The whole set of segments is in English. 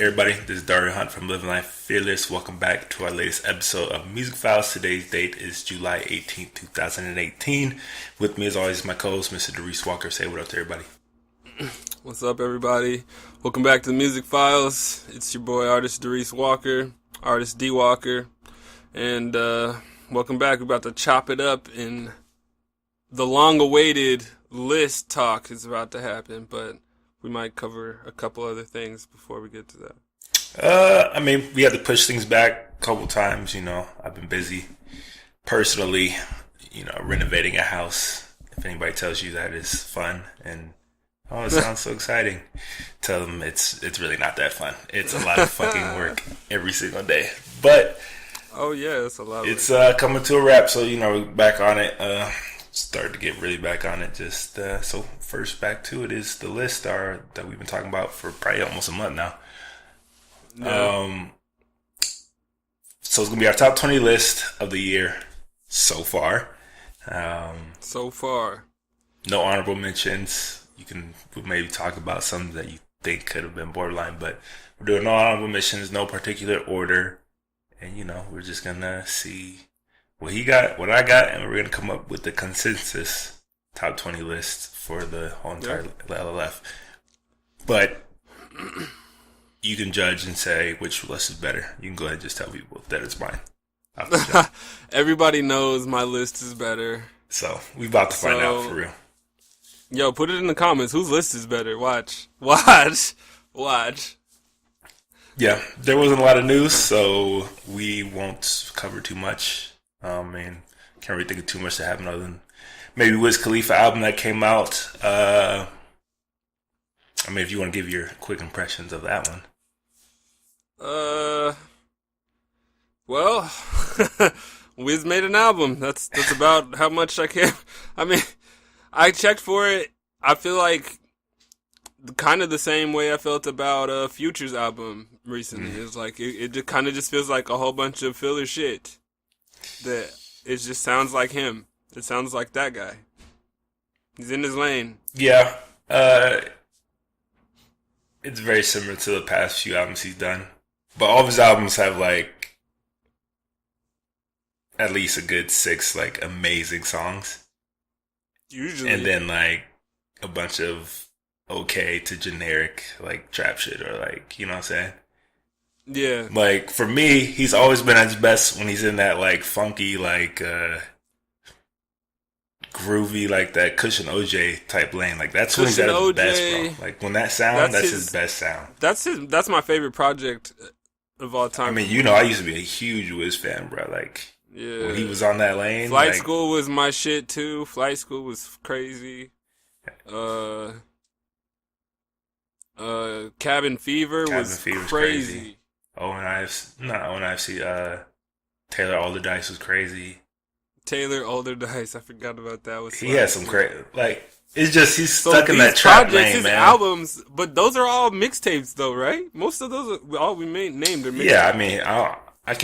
everybody? This is Dario from Living Life Fearless. Welcome back to our latest episode of Music Files. Today's date is July 18th, 2018. With me, as always, my co-host, Mr. Dareece Walker. Say what up to everybody. What's up, everybody? Welcome back to the Music Files. It's your boy, artist Dareece Walker, artist D Walker, and welcome back. We're about to chop it up, and the long-awaited list talk is about to happen, but we might cover a couple other things before we get to that. We had to push things back a couple times. I've been busy personally, renovating a house. If anybody tells you that is fun and it sounds so exciting, tell them it's really not that fun. It's a lot of fucking work every single day. But oh yeah, it's a lot. It's coming to a wrap, so we're back on it. Started to get really back on it. So first back to it is the list that we've been talking about for probably almost a month now. Yeah. So it's gonna be our top 20 list of the year so far. No honorable mentions. We'll maybe talk about some that you think could have been borderline, but we're doing no honorable mentions, no particular order, and we're just gonna see what he got, what I got, and we're going to come up with the consensus top 20 list for the whole entire LLF. But you can judge and say which list is better. You can go ahead and just tell people that it's mine. Everybody knows my list is better. So we're about to find out for real. Yo, put it in the comments. Whose list is better? Watch. Yeah, there wasn't a lot of news, so we won't cover too much. Can't really think of too much that happened other than maybe Wiz Khalifa album that came out. If you want to give your quick impressions of that one. Well, Wiz made an album. That's about how much I can. I checked for it. I feel like kind of the same way I felt about Future's album recently. It's like it just kind of just feels like a whole bunch of filler shit. That it just sounds like him. It sounds like that guy. He's in his lane. Yeah. It's very similar to the past few albums he's done. But all of his albums have like at least a good 6 like amazing songs. Usually. And then like a bunch of okay to generic like trap shit or like, you know what I'm saying? Yeah. Like, for me, he's always been at his best when he's in that, like, funky, like, groovy, like, that Cushion OJ type lane. Like, that's when he's at his best, bro. Like, when that sound, that's his best sound. That's my favorite project of all time. I used to be a huge Wiz fan, bro. Like, yeah. When he was on that lane. Flight School was my shit, too. Flight School was crazy. Cabin Fever was crazy. Taylor Alderdice was crazy. Taylor Alderdice, I forgot about that. He had some crazy, like, it's just, he's stuck in that trap lane, man. Albums, but those are all mixtapes, though, right? Most of those, all we named are mixtapes. Yeah, I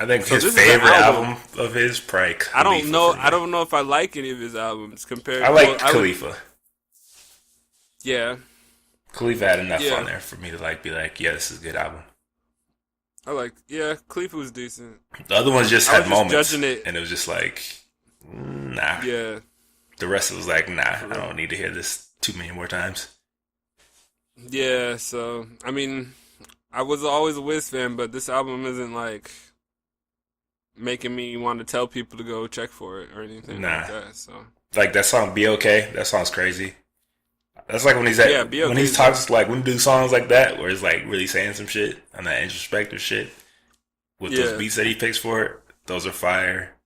think so his favorite album of his, probably Khalifa. I don't know if I like any of his albums compared I like Khalifa. Yeah. Khalifa had enough on there for me to like be like, yeah, this is a good album. Khalifa was decent. The other ones just had moments, and it was just like, nah. Yeah. The rest was like, nah, I don't need to hear this too many more times. Yeah, so I was always a Wiz fan, but this album isn't like making me want to tell people to go check for it or anything like that. So like that song "Be Okay," that song's crazy. That's like when he's when he talks like when he do songs like that where he's like really saying some shit and that introspective shit with those beats that he picks for it. Those are fire.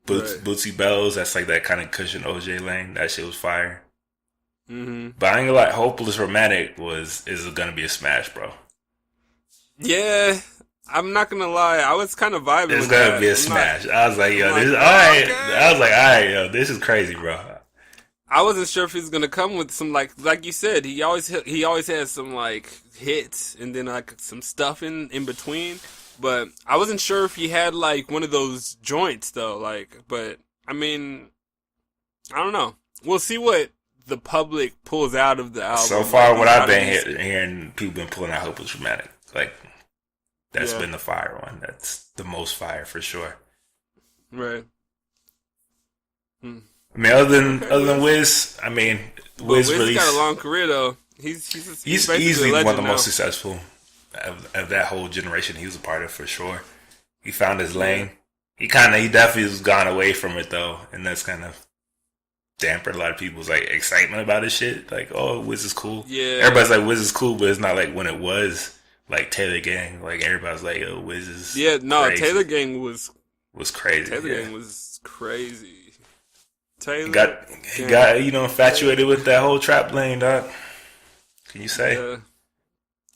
Bootsy Bells, that's like that kind of Cushion OJ lane. That shit was fire. Mm-hmm. But I ain't gonna lie, Hopeless Romantic is gonna be a smash, bro. Yeah, I'm not gonna lie, I was kind of vibing. It's gonna be a smash. I was like, yo, this is alright. I was like, alright, yo, this is crazy, bro. I wasn't sure if he was gonna come with some like you said. He always has some like hits and then like some stuff in between. But I wasn't sure if he had like one of those joints though. Like, but I don't know. We'll see what the public pulls out of the album. So far, like, what I've been hearing, people been pulling out Hope Was Dramatic. Like, that's been the fire one. That's the most fire for sure. Right. I mean, other than Wiz, I mean, Wiz released, got a long career though. He's easily one of the now. most successful of that whole generation he was a part of for sure. He found his lane. He definitely has gone away from it though, and that's kind of dampened a lot of people's like excitement about his shit. Like, oh, Wiz is cool. Yeah, everybody's like Wiz is cool, but it's not like when it was like Taylor Gang. Like everybody's like, oh, Wiz is crazy. Taylor Gang was crazy. Taylor Gang was crazy. Taylor he got infatuated with that whole trap lane, dog. Can you say? Yeah.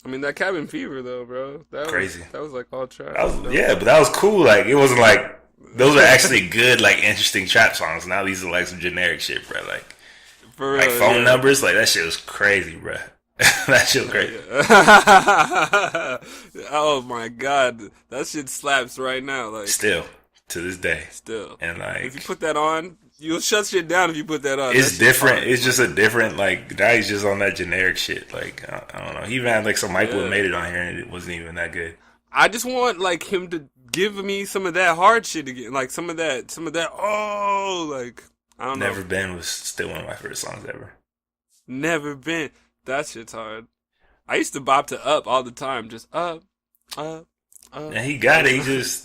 I mean, that Cabin Fever though, bro. That crazy. That was like all trap. But that was cool. Like it wasn't like those are actually good, like interesting trap songs. Now these are like some generic shit, bro. Like for real, like phone numbers, like that shit was crazy, bro. That shit was crazy. Oh my god, that shit slaps right now. Like still to this day, and like if you put that on, you'll shut shit down if you put that on. It's different. It's just a different, like, now he's just on that generic shit. Like, I don't know. He even had, like, some Michael made it on here, and it wasn't even that good. I just want, like, him to give me some of that hard shit again. Like, some of that, like, I don't know. Never Been was still one of my favorite songs ever. Never Been. That shit's hard. I used to bop to Up all the time. Just up. And he got it.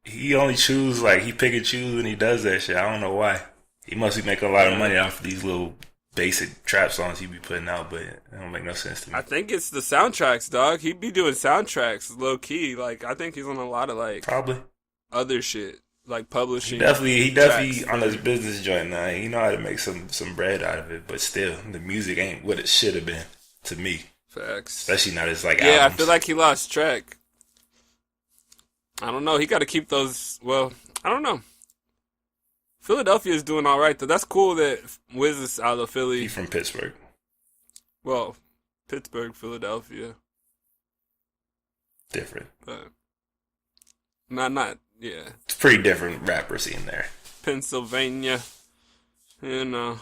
He only choose, like, he pick and choose when he does that shit. I don't know why. He must be making a lot of money off of these little basic trap songs he be putting out, but it don't make no sense to me. I think it's the soundtracks, dog. He be doing soundtracks low key. Like, I think he's on a lot of like probably other shit, like publishing. He definitely on his business joint now. He know how to make some bread out of it, but still, the music ain't what it should have been to me. Facts, especially not as like albums. I feel like he lost track. I don't know. He got to keep those. Well, I don't know. Philadelphia is doing all right, though. That's cool that Wiz is out of Philly. He's from Pittsburgh. Well, Pittsburgh, Philadelphia. Different. But not, yeah. It's pretty different rapper scene there. Pennsylvania. They're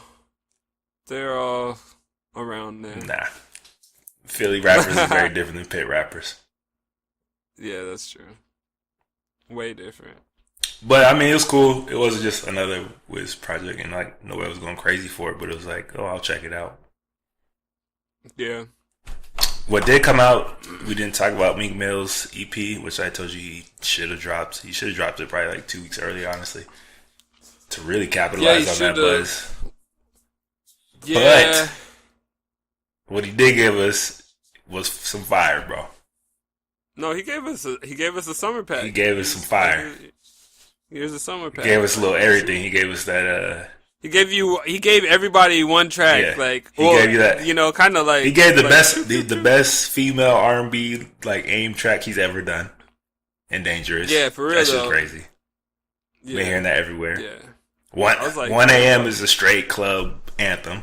all around there. Nah. Philly rappers are very different than Pitt rappers. Yeah, that's true. Way different. But I mean, it was cool. It wasn't just another Wiz project, and like nobody was going crazy for it. But it was like, oh, I'll check it out. Yeah. What did come out? We didn't talk about Meek Mill's EP, which I told you he should have dropped. He should have dropped it probably like 2 weeks early, honestly, to really capitalize on that buzz. Yeah. But what he did give us was some fire, bro. No, he gave us a summer pack. He gave us some fire. Here's a summer pack. He gave us a little everything. He gave us that. He gave everybody one track. Yeah, like he gave you that. Kind of like he gave the best, the best female R&B like AIM track he's ever done. And Dangerous. Yeah, for real. That's just crazy. Yeah. Been hearing that everywhere. Yeah. 1 a.m. is a straight club anthem.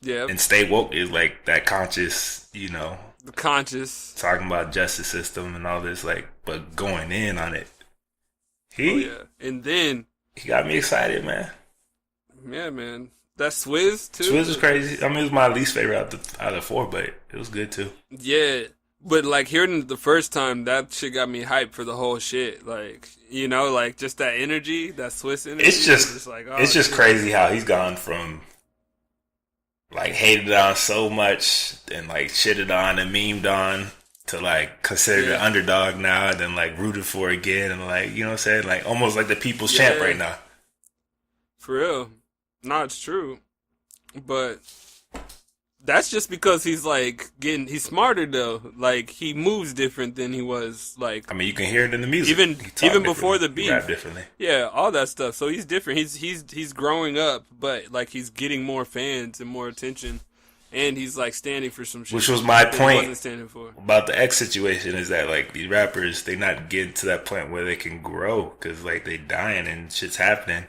Yeah. And Stay Woke is like that conscious, the conscious talking about justice system and all this, like, but going in on it. And then he got me excited, man. Yeah, man. That Swizz too. Swizz was crazy. I mean, it was my least favorite out of the 4, but it was good too. Yeah, but like hearing it the first time, that shit got me hyped for the whole shit. Like like just that energy, that Swizz energy. It's just like it's just crazy how he's gone from like hated on so much and like shitted on and memed on to like considered an underdog now and then like rooted for again and like, you know what I'm saying? Like almost like the people's champ right now. For real. No, it's true. But that's just because he's like he's smarter though. Like he moves different than he was like. I mean, you can hear it in the music. Even before the beat. Rap differently. Yeah, all that stuff. So he's different. He's growing up, but like he's getting more fans and more attention. And he's like standing for some shit. Which was my point he wasn't standing for. About the X situation is that like these rappers, they not getting to that point where they can grow because like they dying and shit's happening.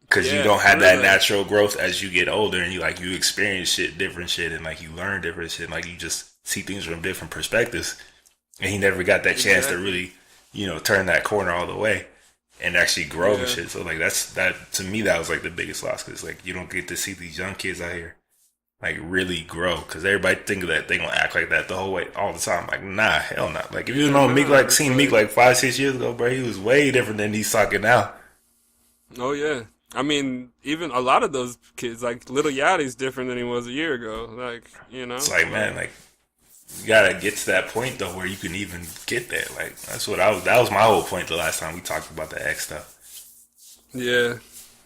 Because you don't have that natural growth as you get older and you experience different shit and like you learn different shit and like you just see things from different perspectives. And he never got that chance to really, turn that corner all the way. and actually grow and Yeah. shit. So like that to me that was like the biggest loss because like you don't get to see these young kids out here like really grow because everybody think that they gonna act like that the whole way all the time. Like nah, hell not. Like if you know Meek like it's seen Meek like 5-6 years ago, bro, he was way different than he's talking now. Oh yeah. I mean, even a lot of those kids, like Little Yachty's different than he was a year ago. Like, It's like man, like you gotta get to that point though where you can even get there. Like that's what I was. That was my whole point the last time we talked about the X stuff. yeah.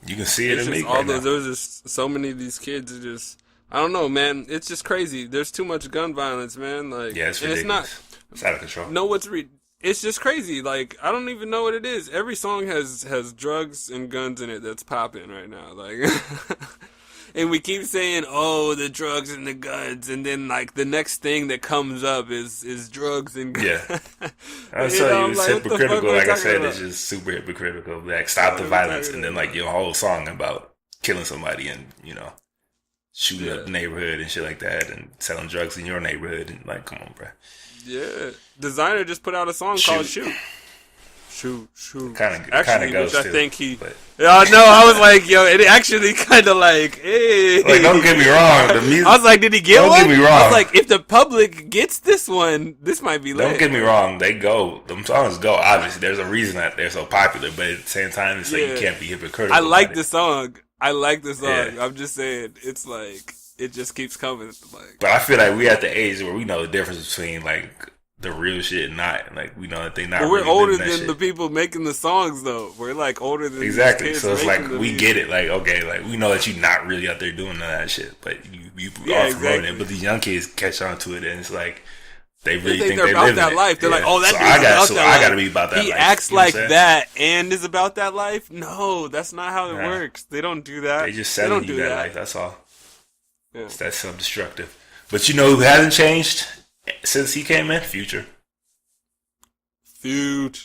You can see it It's in just Meek all right those. now. There's just so many of these kids. Are just, I don't know, man. It's just crazy. There's too much gun violence, man. Like, Yeah, it's and ridiculous. It's out of control. no, it's just crazy. Like, I don't even know what it is. Every song has drugs and guns in it that's popping right now. Like, and we keep saying, "Oh, the drugs and the guns," and then like the next thing that comes up is drugs and guns. Yeah. I'll tell you, it's like, what the fuck hypocritical. are we Like I talking said, about? it's just super hypocritical. Like, stop the What are we violence, talking and then about? like your whole song about killing somebody and shooting Yeah. up the neighborhood and shit like that, and selling drugs in your neighborhood, and like, come on, bro. Yeah, Designer just put out a song called "Shoot." Shoot. Kind of Actually, goes which I too, think he. but- Yeah, no, I was like, yo, it actually kind of like, hey. Like, don't get me wrong, the music. I was like, did he get Don't one? get me I wrong. was like, if the public gets this one, this might be lit. Don't get me wrong, they go. Them songs go. Obviously, there's a reason that they're so popular, but at the same time, it's like Yeah. you can't be hypocritical. I like about the it. song. I like the song. Yeah. I'm just saying, it's like it just keeps coming. Like, But I feel like we at the age where we know the difference between like the real shit and not. Like we know that they not. but we're really older living that than shit. the people making the songs, though. We're like older than Exactly. These kids So it's making like the we music. get it. Like okay, like we know that you're not really out there doing none of that shit, but you Yeah, are promoting exactly. it. But these young kids catch on to it, and it's like they really They think think they're about living that it. life. They're like, Yeah. oh, that so dude's I got about so that I life. got to be about that. He life. acts You know what like I'm saying? that and is about that life. No, that's not how it Nah. works. They don't do that. They just They selling don't you do that life. That's all. Yeah. It's that self-destructive. But you know who hasn't changed since he came in? Future. Dude,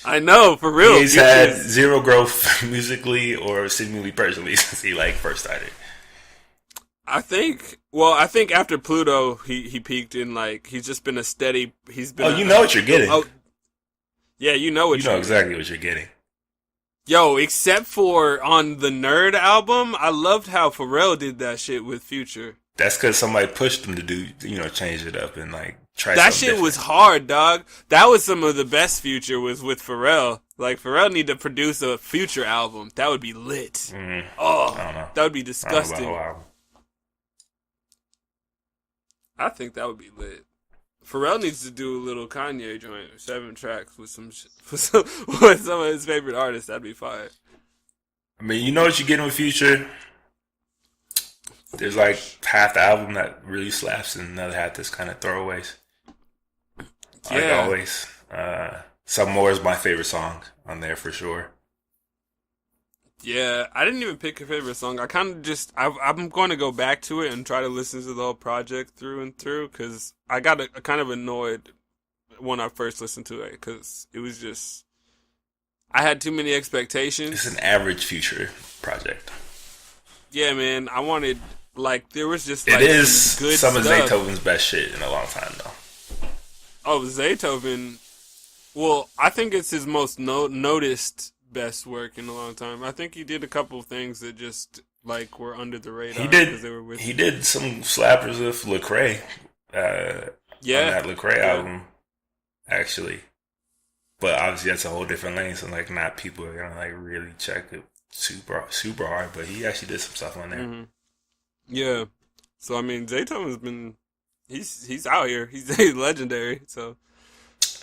I know for real. He's Future had is- zero growth musically or seemingly personally since he like first started. I think after Pluto, he peaked in like he's just been a steady. He's been. Oh, you know what you're getting. Oh, yeah, you know what You know exactly what you're getting. Yo, except for on the Nerd album, I loved how Pharrell did that shit with Future. That's because somebody pushed him to do, change it up and like try. That something shit different. was hard, dog. That was some of the best Future was with Pharrell. Like Pharrell need to produce a Future album. That would be lit. Oh, I don't know. that would be I don't know disgusting. about the whole album. I think that would be lit. Pharrell needs to do a little Kanye joint, 7 tracks with some with some of his favorite artists. That'd be fire. I mean, you know what you're getting with Future. There's like half the album that really slaps, and another half that's kind of throwaways. Like Yeah. always. Some More is my favorite song on there for sure. Yeah, I didn't even pick a favorite song. I kind of just I'm going to go back to it and try to listen to the whole project through and through because I got kind of annoyed when I first listened to it because it was just I had too many expectations. It's an average Future project. Yeah, man, I wanted like there was just It like is some good some of stuff. Zaytoven's best shit in a long time, though. Oh, Zaytoven. Well, I think it's his most noticed best work in a long time. I think he did a couple of things that just like were under the radar. He did. 'cause they were with He did some slappers with Lecrae. yeah, on that Lecrae album, actually. But obviously, that's a whole different lane. So like, not people are gonna like really check it super hard. But he actually did some stuff on there. Mm-hmm. Yeah. So I mean, Zaytoven's been he's out here. He's legendary. So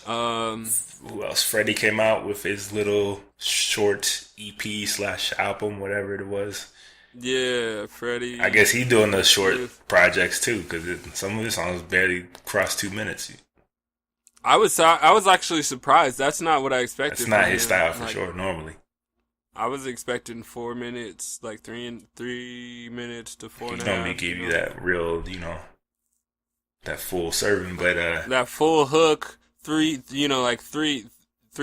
Who else? Freddie came out with his little short EP / album, whatever it was. yeah, Freddie. I guess he doing the short Yeah. projects too, because some of his songs barely cross 2 minutes. I was actually surprised. That's not what I expected. That's not from his him. style for Like, sure. Normally, I was expecting 4 minutes, like 3 minutes to 4 he and a half. normally give you that real, that full serving. But that full hook, three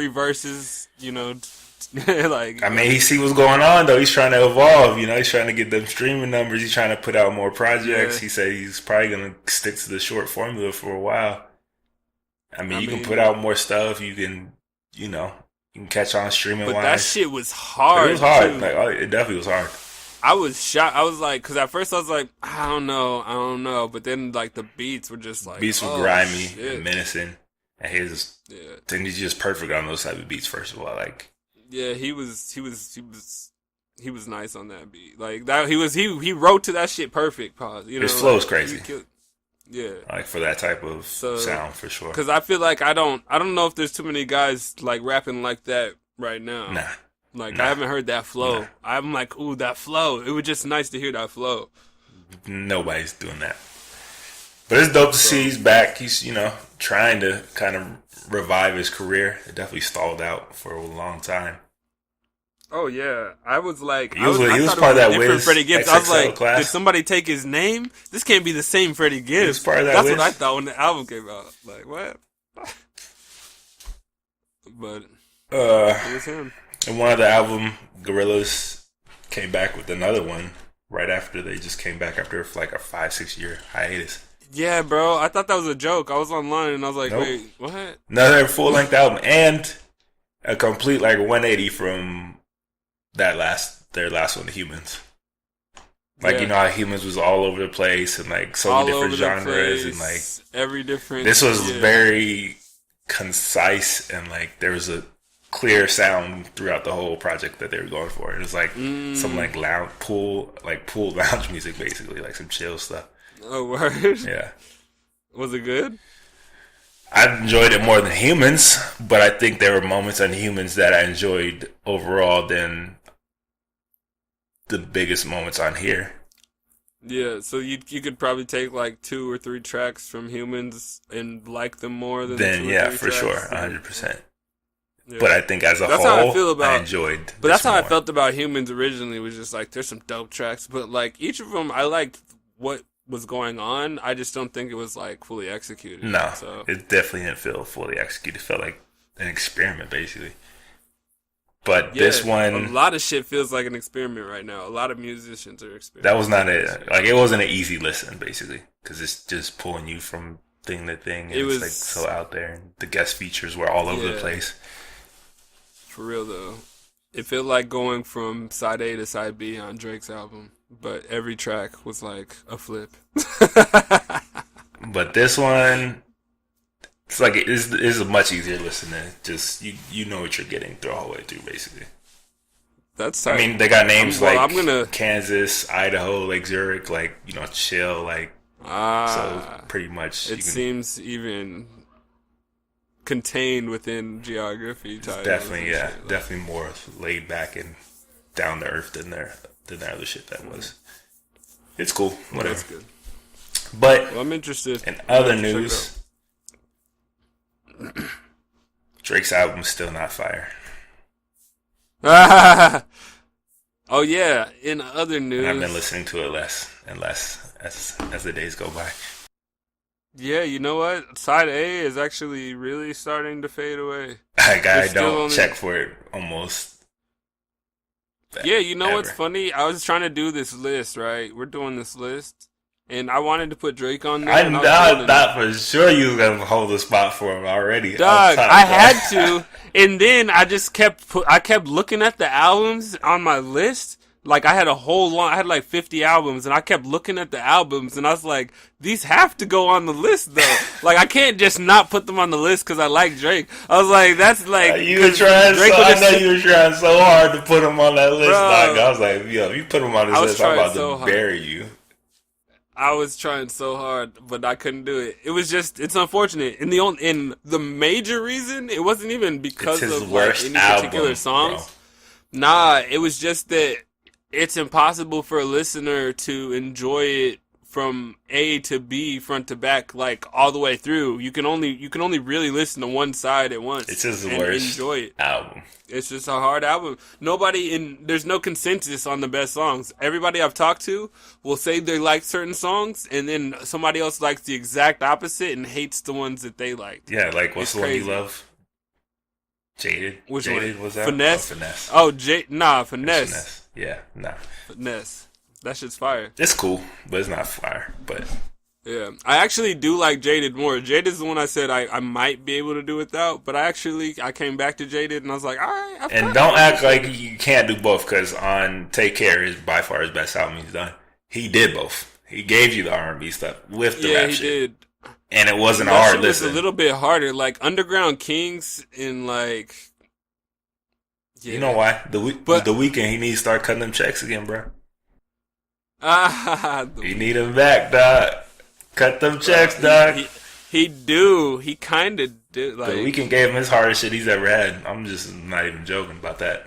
verses, like I mean, he see what's going on though. He's trying to evolve. He's trying to get them streaming numbers. He's trying to put out more projects. Yeah. He said he's probably gonna stick to the short formula for a while. I mean, you can put out more stuff. You can, you You can catch on streaming But wise. that shit was hard. It was hard. Too. Like, it definitely was hard. I was shocked. I was like, because at first I was like, I don't know. But then like the beats were just like, Beats were grimy and menacing, and then he's just perfect on those type of beats. First of all, like, yeah, he was nice on that beat. Like that, he wrote to that shit perfect. Pause. You know, his flow is like, crazy. Yeah, like for that type of sound for sure. Because I feel like I don't know if there's too many guys like rapping like that right now. Nah. Like, I haven't heard that flow. Nah. I'm like, ooh, that flow. It was just nice to hear that flow. Nobody's doing that. But it's dope to see he's back. He's, trying to kind of revive his career. It definitely stalled out for a long time. Oh, yeah. I was like, he was part of that Wiz Freddie Gibbs. I was like, class. Did somebody take his name? This can't be the same Freddie Gibbs. He was part of that That's Wiz. what I thought when the album came out. Like, what? But it was him. And one of the album, Gorillaz came back with another one right after they just came back after like a 5-6 year hiatus. Yeah, bro. I thought that was a joke. I was online and I was like, nope. Wait, what? Another full length album and a complete like 180 from their last one, The Humans. Like, how Humans was all over the place and like so many different genres and like every different. This was very concise and like there was a clear sound throughout the whole project that they were going for. It was like some like pool lounge music, basically, like some chill stuff. Oh, word? Yeah. Was it good? I enjoyed it more than Humans, but I think there were moments on Humans that I enjoyed overall than the biggest moments on here. Yeah, so you could probably take like 2 or 3 tracks from Humans and like them more than then 2 or yeah, 3 for tracks. sure, 100%. Yeah. But I think as a that's whole, how I feel about, I enjoyed. But that's how more. I felt about Humans originally. Was just like there's some dope tracks, but like each of them, I liked what was going on. I just don't think it was like fully executed. No, so. It definitely didn't feel fully executed. It felt like an experiment, basically. But this one, a lot of shit feels like an experiment right now. A lot of musicians are experimenting. That was not it. Like it wasn't an easy listen, basically, because it's just pulling you from thing to thing. And it's like so out there, and the guest features were all over the place. For real though, it felt like going from side A to side B on Drake's album, but every track was like a flip. But this one, it's like it is a much easier listen. Just you know what you're getting through the whole way through, basically. That's tight. I mean, they got names like Kansas, Idaho, like Zurich, like chill, like so pretty much. It seems even contained within geography. Definitely, yeah, definitely more laid back and down to earth than the other shit that was. It's cool, whatever. That's good. But I'm interested. In other news, Drake's album is still not fire. Oh yeah, in other news, and I've been listening to it less and less as the days go by. Yeah, you know what? Side A is actually really starting to fade away. I don't check for it almost. Yeah, you know what's funny? I was trying to do this list, right? We're doing this list, and I wanted to put Drake on there. I thought for sure you were gonna hold a spot for him already. Dog, I had to, and then I just kept looking at the albums on my list. Like I had I had like 50 albums, and I kept looking at the albums, and I was like, these have to go on the list though. Like I can't just not put them on the list because I like Drake. I was like, that's like you were trying. I know you were trying so hard to put him on that list. Dog. I was like, yo, if you put him on this list, I'm about to bury you. I was trying so hard, but I couldn't do it. It was just, it's unfortunate. In the major reason, it wasn't even because of like any particular songs. Bro. Nah, it was just that it's impossible for a listener to enjoy it from A to B, front to back, like all the way through. You can only really listen to one side at once. It's just the worst enjoy it. album. It's just a hard album. There's no consensus on the best songs. Everybody I've talked to will say they like certain songs, and then somebody else likes the exact opposite and hates the ones that they liked. Yeah, like what's the one you love? Jaded. Which Jaded one? Was that? Finesse. Oh, Finesse. Oh, Finesse. Yeah, nah. Finesse. That shit's fire. It's cool, but it's not fire. But Yeah, I actually do like Jaded more. Jaded is the one I said I might be able to do without, but I came back to Jaded and I was like, all right. And don't act like you can't do both, because on Take Care is by far his best album he's done. He did both. He gave you the R&B stuff with the rap shit. Yeah, he did. And it wasn't that hard listen. It was a little bit harder, like Underground Kings and like. Yeah. You know why? The Weeknd, he needs to start cutting them checks again, bro. You need him back, dog. Cut them checks, dog. He do. He kind of do. Like, The Weeknd gave him his hardest shit he's ever had. I'm just not even joking about that.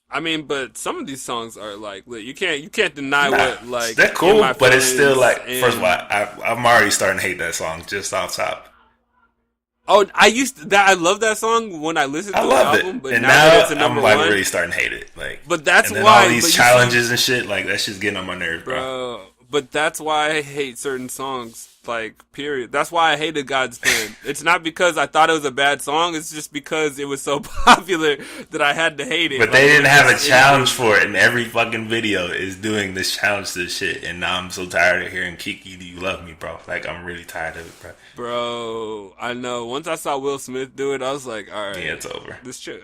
I mean, but some of these songs are like, you can't deny what like. They're cool, but it's still like. First of all, I'm already starting to hate that song just off top. Oh, I love that song when I listened to the album, but and now now that it's a I'm number like one, really starting to hate it. Like, but that's and then why all these challenges and shit, like that's just getting on my nerves, bro. But that's why I hate certain songs. Like, period. That's why I hated God's Plan. It's not because I thought it was a bad song. It's just because it was so popular that I had to hate it. But they didn't have a challenge for it, and every fucking video is doing this challenge to this shit. And now I'm so tired of hearing Kiki, do you love me, bro? Like, I'm really tired of it, bro. Bro, I know. Once I saw Will Smith do it, I was like, all right. Yeah, it's over. This shit.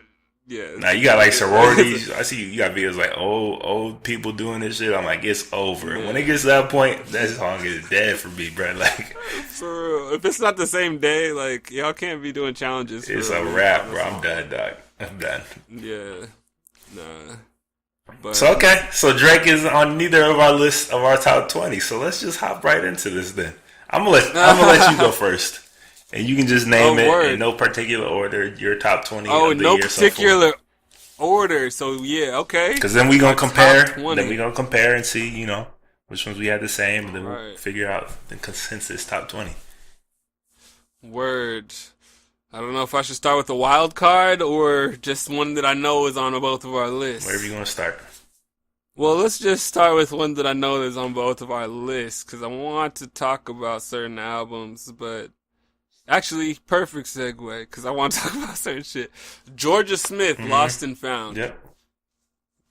Yeah. Now you got like sororities. I see you got videos like old people doing this shit. I'm like, it's over. Yeah. When it gets to that point, that song is dead for me, bro. Like, for real. If it's not the same day, like y'all can't be doing challenges. It's a wrap, bro. I'm done, dog. I'm done. Yeah. Nah. But, so okay, so Drake is on neither of our list of our top 20. So let's just hop right into this then. I'm gonna let you go first. And you can just name it in no particular order. Your top 20. Oh, of the no year particular order. So yeah, okay. Because then we gonna compare. Then we gonna compare and see, which ones we had the same, and then we'll figure out the consensus top 20. Word. I don't know if I should start with a wild card or just one that I know is on both of our lists. Wherever you gonna start. Well, let's just start with one that I know is on both of our lists because I want to talk about certain albums, but. Actually, perfect segue, because I want to talk about certain shit. Georgia Smith, Lost and Found. Yep.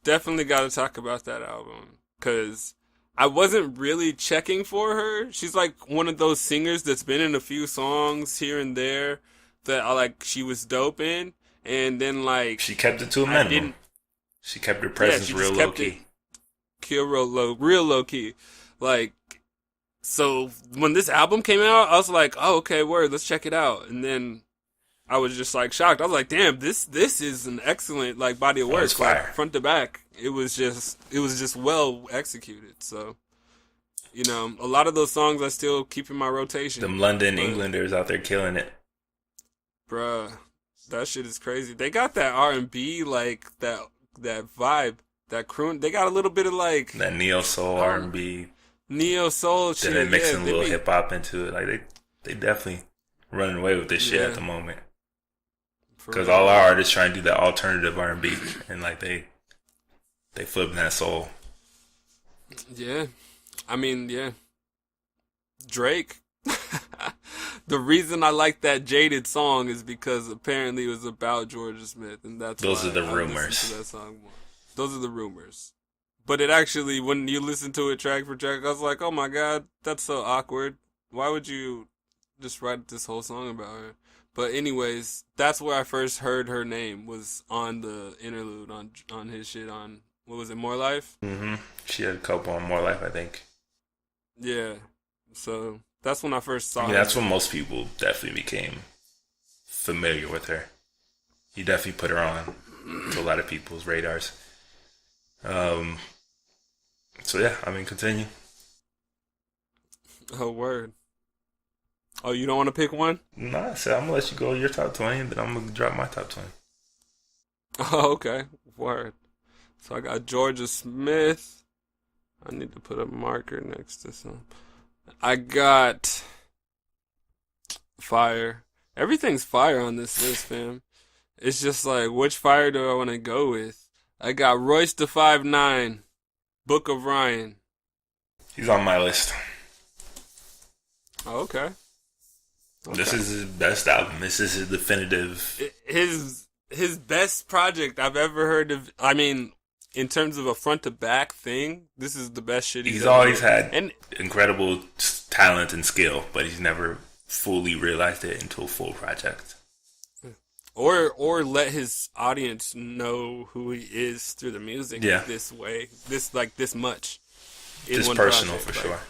Definitely got to talk about that album, because I wasn't really checking for her. She's like one of those singers that's been in a few songs here and there that she was dope in, and then like... She kept it to a minimum. She kept her presence real low-key. Real low-key. Like... So when this album came out, I was like, "Oh, okay, word, let's check it out." And then I was just like shocked. I was like, "Damn, this is an excellent like body of work, like front to back." It was just well executed. So, a lot of those songs I still keep in my rotation. Them London Englanders out there killing it, bruh. That shit is crazy. They got that R&B like that vibe, that croon. They got a little bit of like that neo soul R&B. Neo soul shit. Then they mixing a little hip hop into it. Like they definitely running away with this shit at the moment. Because all our artists trying to do that alternative R&B, and like they flipping that soul. Yeah, I mean, yeah. Drake. The reason I like that Jaded song is because apparently it was about Georgia Smith, and those are the rumors. To that song more. Those are the rumors. But it actually, when you listen to it track for track, I was like, oh my god, that's so awkward. Why would you just write this whole song about her? But anyways, that's where I first heard her name, was on the interlude on his shit on, what was it, More Life? Mm-hmm. She had a couple on More Life, I think. Yeah. So that's when I first saw her. That's when most people definitely became familiar with her. You definitely put her on to a lot of people's radars. So yeah, I mean, continue. Oh, word. Oh, you don't want to pick one? Nah, I said I'm gonna let you go your top 20, and then I'm gonna drop my top 20. Oh, okay. Word. So I got Georgia Smith. I need to put a marker next to some. I got fire. Everything's fire on this list, fam. It's just like, which fire do I want to go with? I got Royce da 5'9", Book of Ryan. He's on my list. Oh, okay. This is his best album. This is his definitive. His best project I've ever heard of. I mean, in terms of a front to back thing, this is the best shit he's always had. had incredible talent and skill, but he's never fully realized it into a full project. Or let his audience know who he is through the music this way. This much. Just personal project. For sure.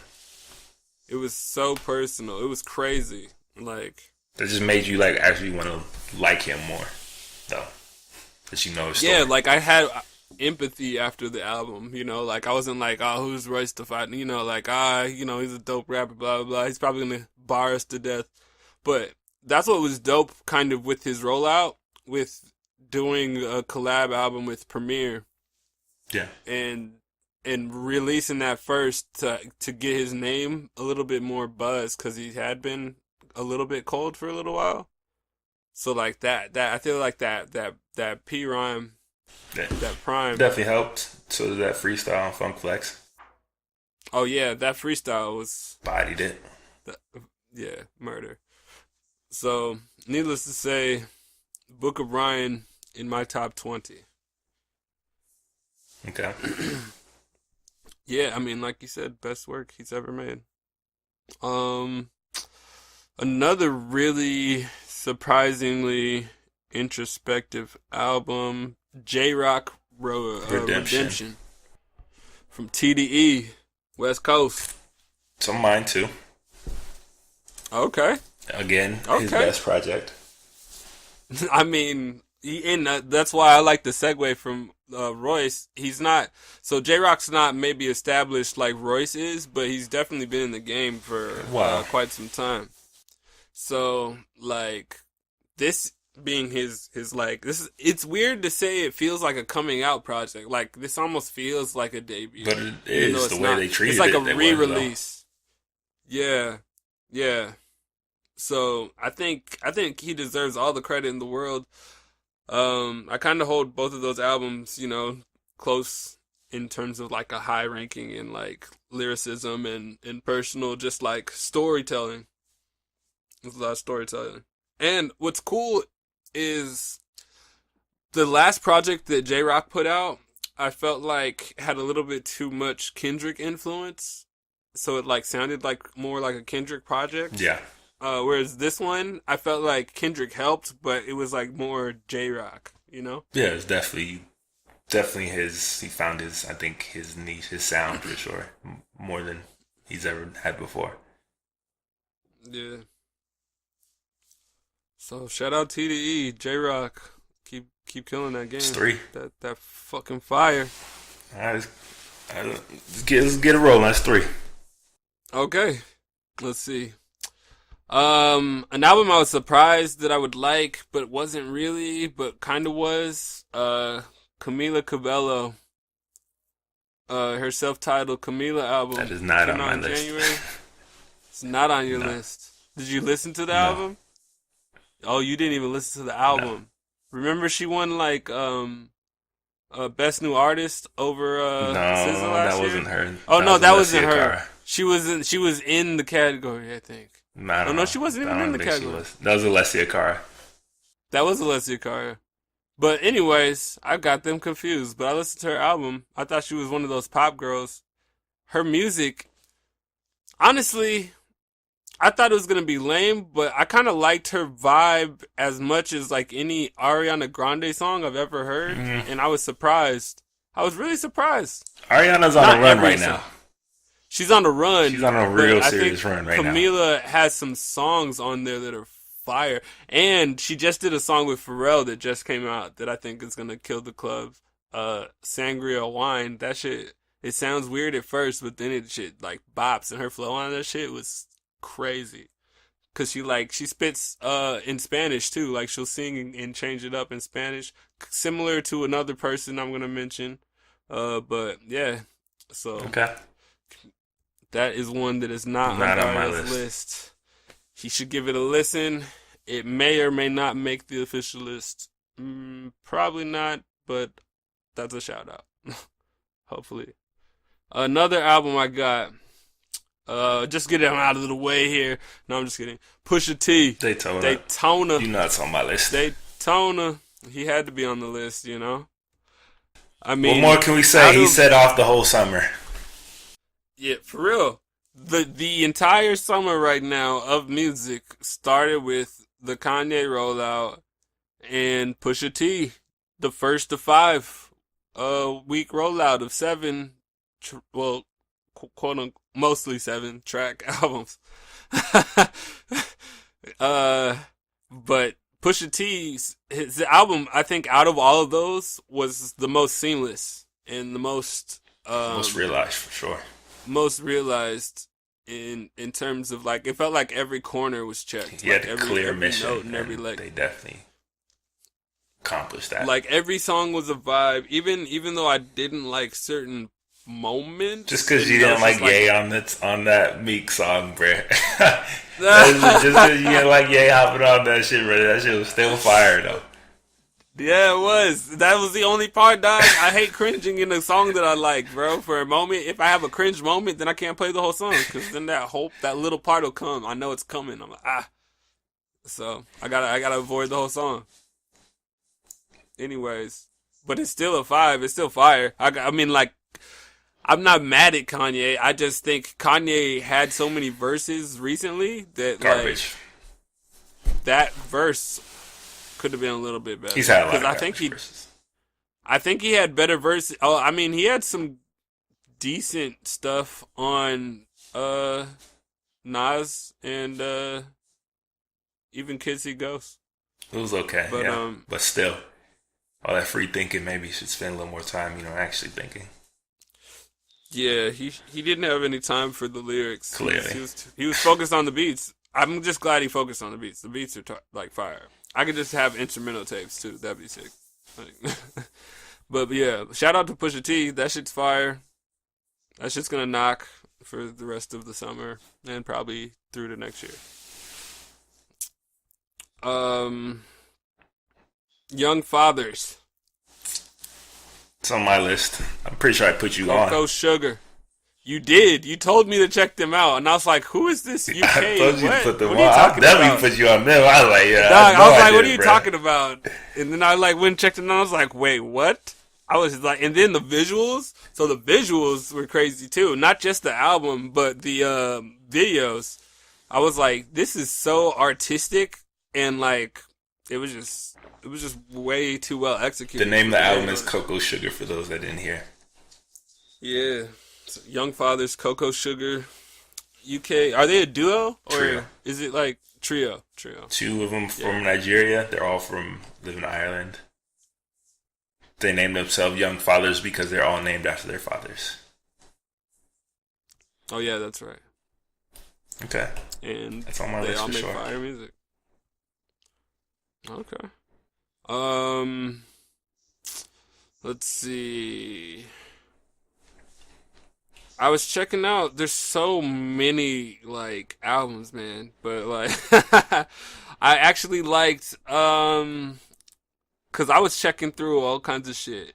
It was so personal. It was crazy. Like, that just made you like actually want to like him more, though. That you know his story. Yeah, like I had empathy after the album, you know, like I wasn't like, oh, who's Royce the Fight? You know, like, you know, he's a dope rapper, blah, blah, blah. He's probably going to bar us to death. But that's what was dope kind of with his rollout, with doing a collab album with Premier. Yeah. And releasing that first to get his name a little bit more buzz, because he had been a little bit cold for a little while. So like that I feel like that P rhyme, that prime definitely helped. So did that freestyle on Funk Flex. Oh yeah, that freestyle was bodied it. Murder. So needless to say, Book of Ryan in my top 20. Okay. Yeah, I mean, like you said, best work he's ever made. Another really surprisingly introspective album, J-Rock Redemption from TDE, West Coast. Some of mine too. Okay. Again, his best project. I mean, that's why I like the segue from Royce. He's not, so J-Rock's not maybe established like Royce is, but he's definitely been in the game for quite some time. So like this being his like this, it's weird to say it feels like a coming out project. Like this almost feels like a debut, but it is the way they treated it. It's like a re-release. Yeah. So I think he deserves all the credit in the world. I kind of hold both of those albums, you know, close in terms of like a high ranking in like lyricism and personal, just like storytelling. There's a lot of storytelling. And what's cool is the last project that J-Rock put out, I felt like had a little bit too much Kendrick influence. So it like sounded like more like a Kendrick project. Yeah. Whereas this one, I felt like Kendrick helped, but it was like more J-Rock, you know? Yeah, it's definitely he found his niche, his sound for sure, more than he's ever had before. Yeah. So shout out TDE, J-Rock, keep killing that game. It's 3. That fucking fire. All right, let's get it rolling. That's 3. Okay, let's see. An album I was surprised that I would like, but wasn't really, but kind of was. Camila Cabello. Her self-titled Camila album. That is not on my list. January. It's not on your list. Did you listen to the album? Oh, you didn't even listen to the album. No. Remember she won like Best New Artist over SZA last year? That wasn't her. Oh no, that wasn't her. She was in the category, I think. No, she wasn't even in the category. That was Alessia Cara. That was Alessia Cara. But anyways, I got them confused. But I listened to her album. I thought she was one of those pop girls. Her music, honestly, I thought it was going to be lame, but I kind of liked her vibe as much as like any Ariana Grande song I've ever heard. Mm-hmm. And I was surprised. I was really surprised. Ariana's on a run right now. She's on a run. She's on a real serious run right now. Camila has some songs on there that are fire. And she just did a song with Pharrell that just came out that I think is going to kill the club. Sangria Wine. That shit, it sounds weird at first, but then it shit like bops. And her flow on that shit was crazy. Because she spits in Spanish too. Like she'll sing and change it up in Spanish. Similar to another person I'm going to mention. But yeah. So. Okay. That is one that is not on my list. He should give it a listen. It may or may not make the official list. Probably not, but that's a shout out. Hopefully. Another album I got. Just get him out of the way here. No, I'm just kidding. Pusha T. Daytona. You know it's on my list. Daytona. He had to be on the list, you know. I mean, what more can we say? He set off the whole summer. Yeah, for real. The entire summer right now of music started with the Kanye rollout and Pusha T, the first of 5 week rollout of 7 quote unquote mostly 7 track albums. But Pusha T's his album, I think out of all of those was the most seamless and the most realized for sure. Most realized in terms of like it felt like every corner was checked. He had a clear mission, note and every they definitely accomplished that. Like every song was a vibe, even though I didn't like certain moments. Just because you didn't like Ye on that Meek song, bro. Just because you didn't like Ye hopping on that shit, bro. That shit was still fire though. Yeah, it was. That was the only part, dog. I hate cringing in a song that I like, bro. For a moment, if I have a cringe moment, then I can't play the whole song because then that little part will come. I know it's coming. I'm like, so I gotta avoid the whole song. Anyways, but it's still a 5. It's still fire. I mean, like, I'm not mad at Kanye. I just think Kanye had so many verses recently that garbage. Like that verse could have been a little bit better. He's had a lot of verses. I think he had better verses. Oh, I mean, he had some decent stuff on Nas and even Kids See Ghosts. It was okay, but, yeah. But still, all that free thinking, maybe you should spend a little more time, actually thinking. Yeah, he didn't have any time for the lyrics. Clearly. He was focused on the beats. I'm just glad he focused on the beats. The beats are like fire. I could just have instrumental tapes too. That'd be sick. But yeah, shout out to Pusha T. That shit's fire. That shit's gonna knock for the rest of the summer and probably through to next year. Young Fathers. It's on my list. I'm pretty sure I put you on. Cocoa Sugar. You did. You told me to check them out, and I was like, "Who is this UK? I told you to put them on. I definitely put you on them. I was like, yeah. Dog, I was like, what are you talking about? And then I like went and checked it, and I was like, wait, what? I was like, and then the visuals. So the visuals were crazy too. Not just the album, but the videos. I was like, this is so artistic, and like it was just way too well executed. The name of the album is Cocoa Sugar for those that didn't hear. Yeah. So Young Fathers, Cocoa Sugar, UK. Are they a duo or trio? Is it like trio? 2 of them from Nigeria. They're all live in Ireland. They named themselves Young Fathers because they're all named after their fathers. Oh yeah, that's right. Okay. And that's on my list for sure. They all make fire music. Okay. Let's see. I was checking out. There's so many like albums, man. But like, I actually liked because I was checking through all kinds of shit.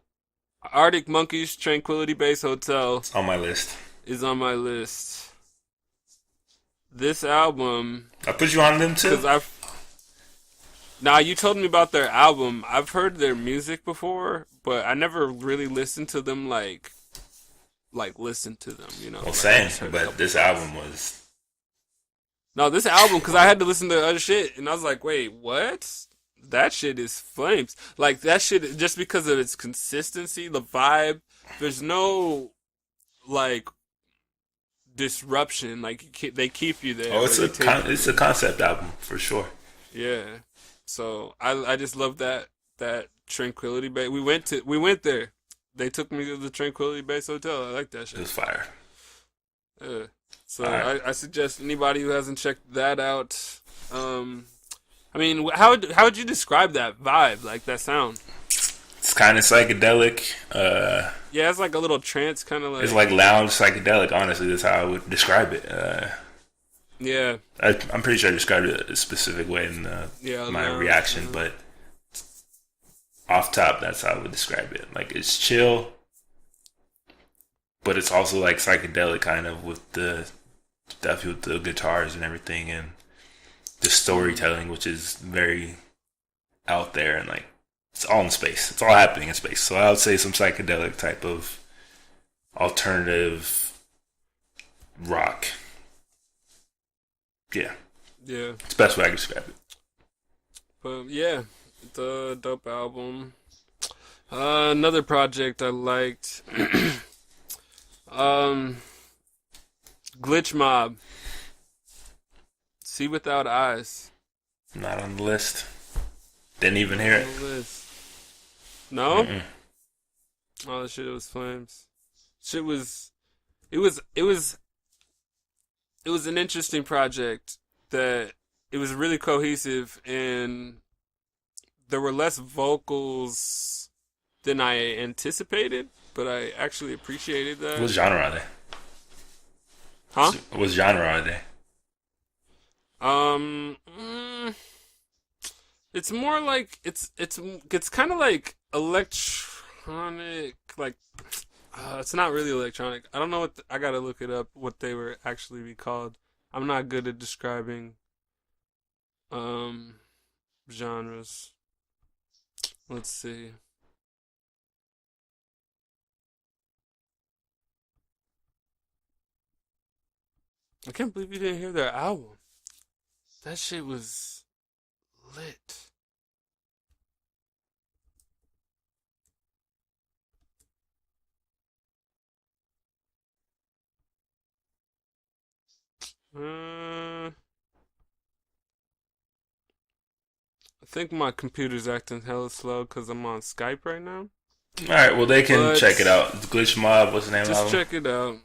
Arctic Monkeys, Tranquility Base Hotel. It's on my list. Is on my list. This album. I put you on them too. Now you told me about their album. I've heard their music before, but I never really listened to them like listen to them, Well, like, same, but this album was... No, this album, because I had to listen to other shit, and I was like, wait, what? That shit is flames. Like, that shit, just because of its consistency, the vibe, there's no, like, disruption. Like, they keep you there. Oh, it's a concept album, for sure. Yeah. So, I just love that Tranquility Base. We went there. They took me to the Tranquility Base Hotel. I like that shit. It was fire. Yeah. So right. I suggest anybody who hasn't checked that out. I mean, how would you describe that vibe, like that sound? It's kind of psychedelic. Yeah, it's like a little trance kind of like. It's like lounge psychedelic. Honestly, that's how I would describe it. Yeah. I'm pretty sure I described it a specific way in my reaction, but. Off top, that's how I would describe it. Like, it's chill, but it's also like psychedelic, kind of with the guitars and everything, and the storytelling, which is very out there and like It's all in space. It's all happening in space. So I would say some psychedelic type of alternative rock. Yeah. Yeah. It's the best way I can describe it. But yeah, it's a dope album. Another project I liked. Glitch Mob. See Without Eyes. Not on the list. Didn't even hear it. No? Mm-mm. Oh, shit, it was flames. Shit was... It was an interesting project that it was really cohesive, and there were less vocals than I anticipated, but I actually appreciated that. What genre are they? Huh? What genre are they? It's more like it's kind of like electronic, like it's not really electronic. I don't know what I gotta look it up what they were actually be called. I'm not good at describing genres. Let's see. I can't believe you didn't hear their album. That shit was lit. I think my computer's acting hella slow because I'm on Skype right now. Alright, well they can check it out. Glitch Mob, what's the name of the Just album? check it out.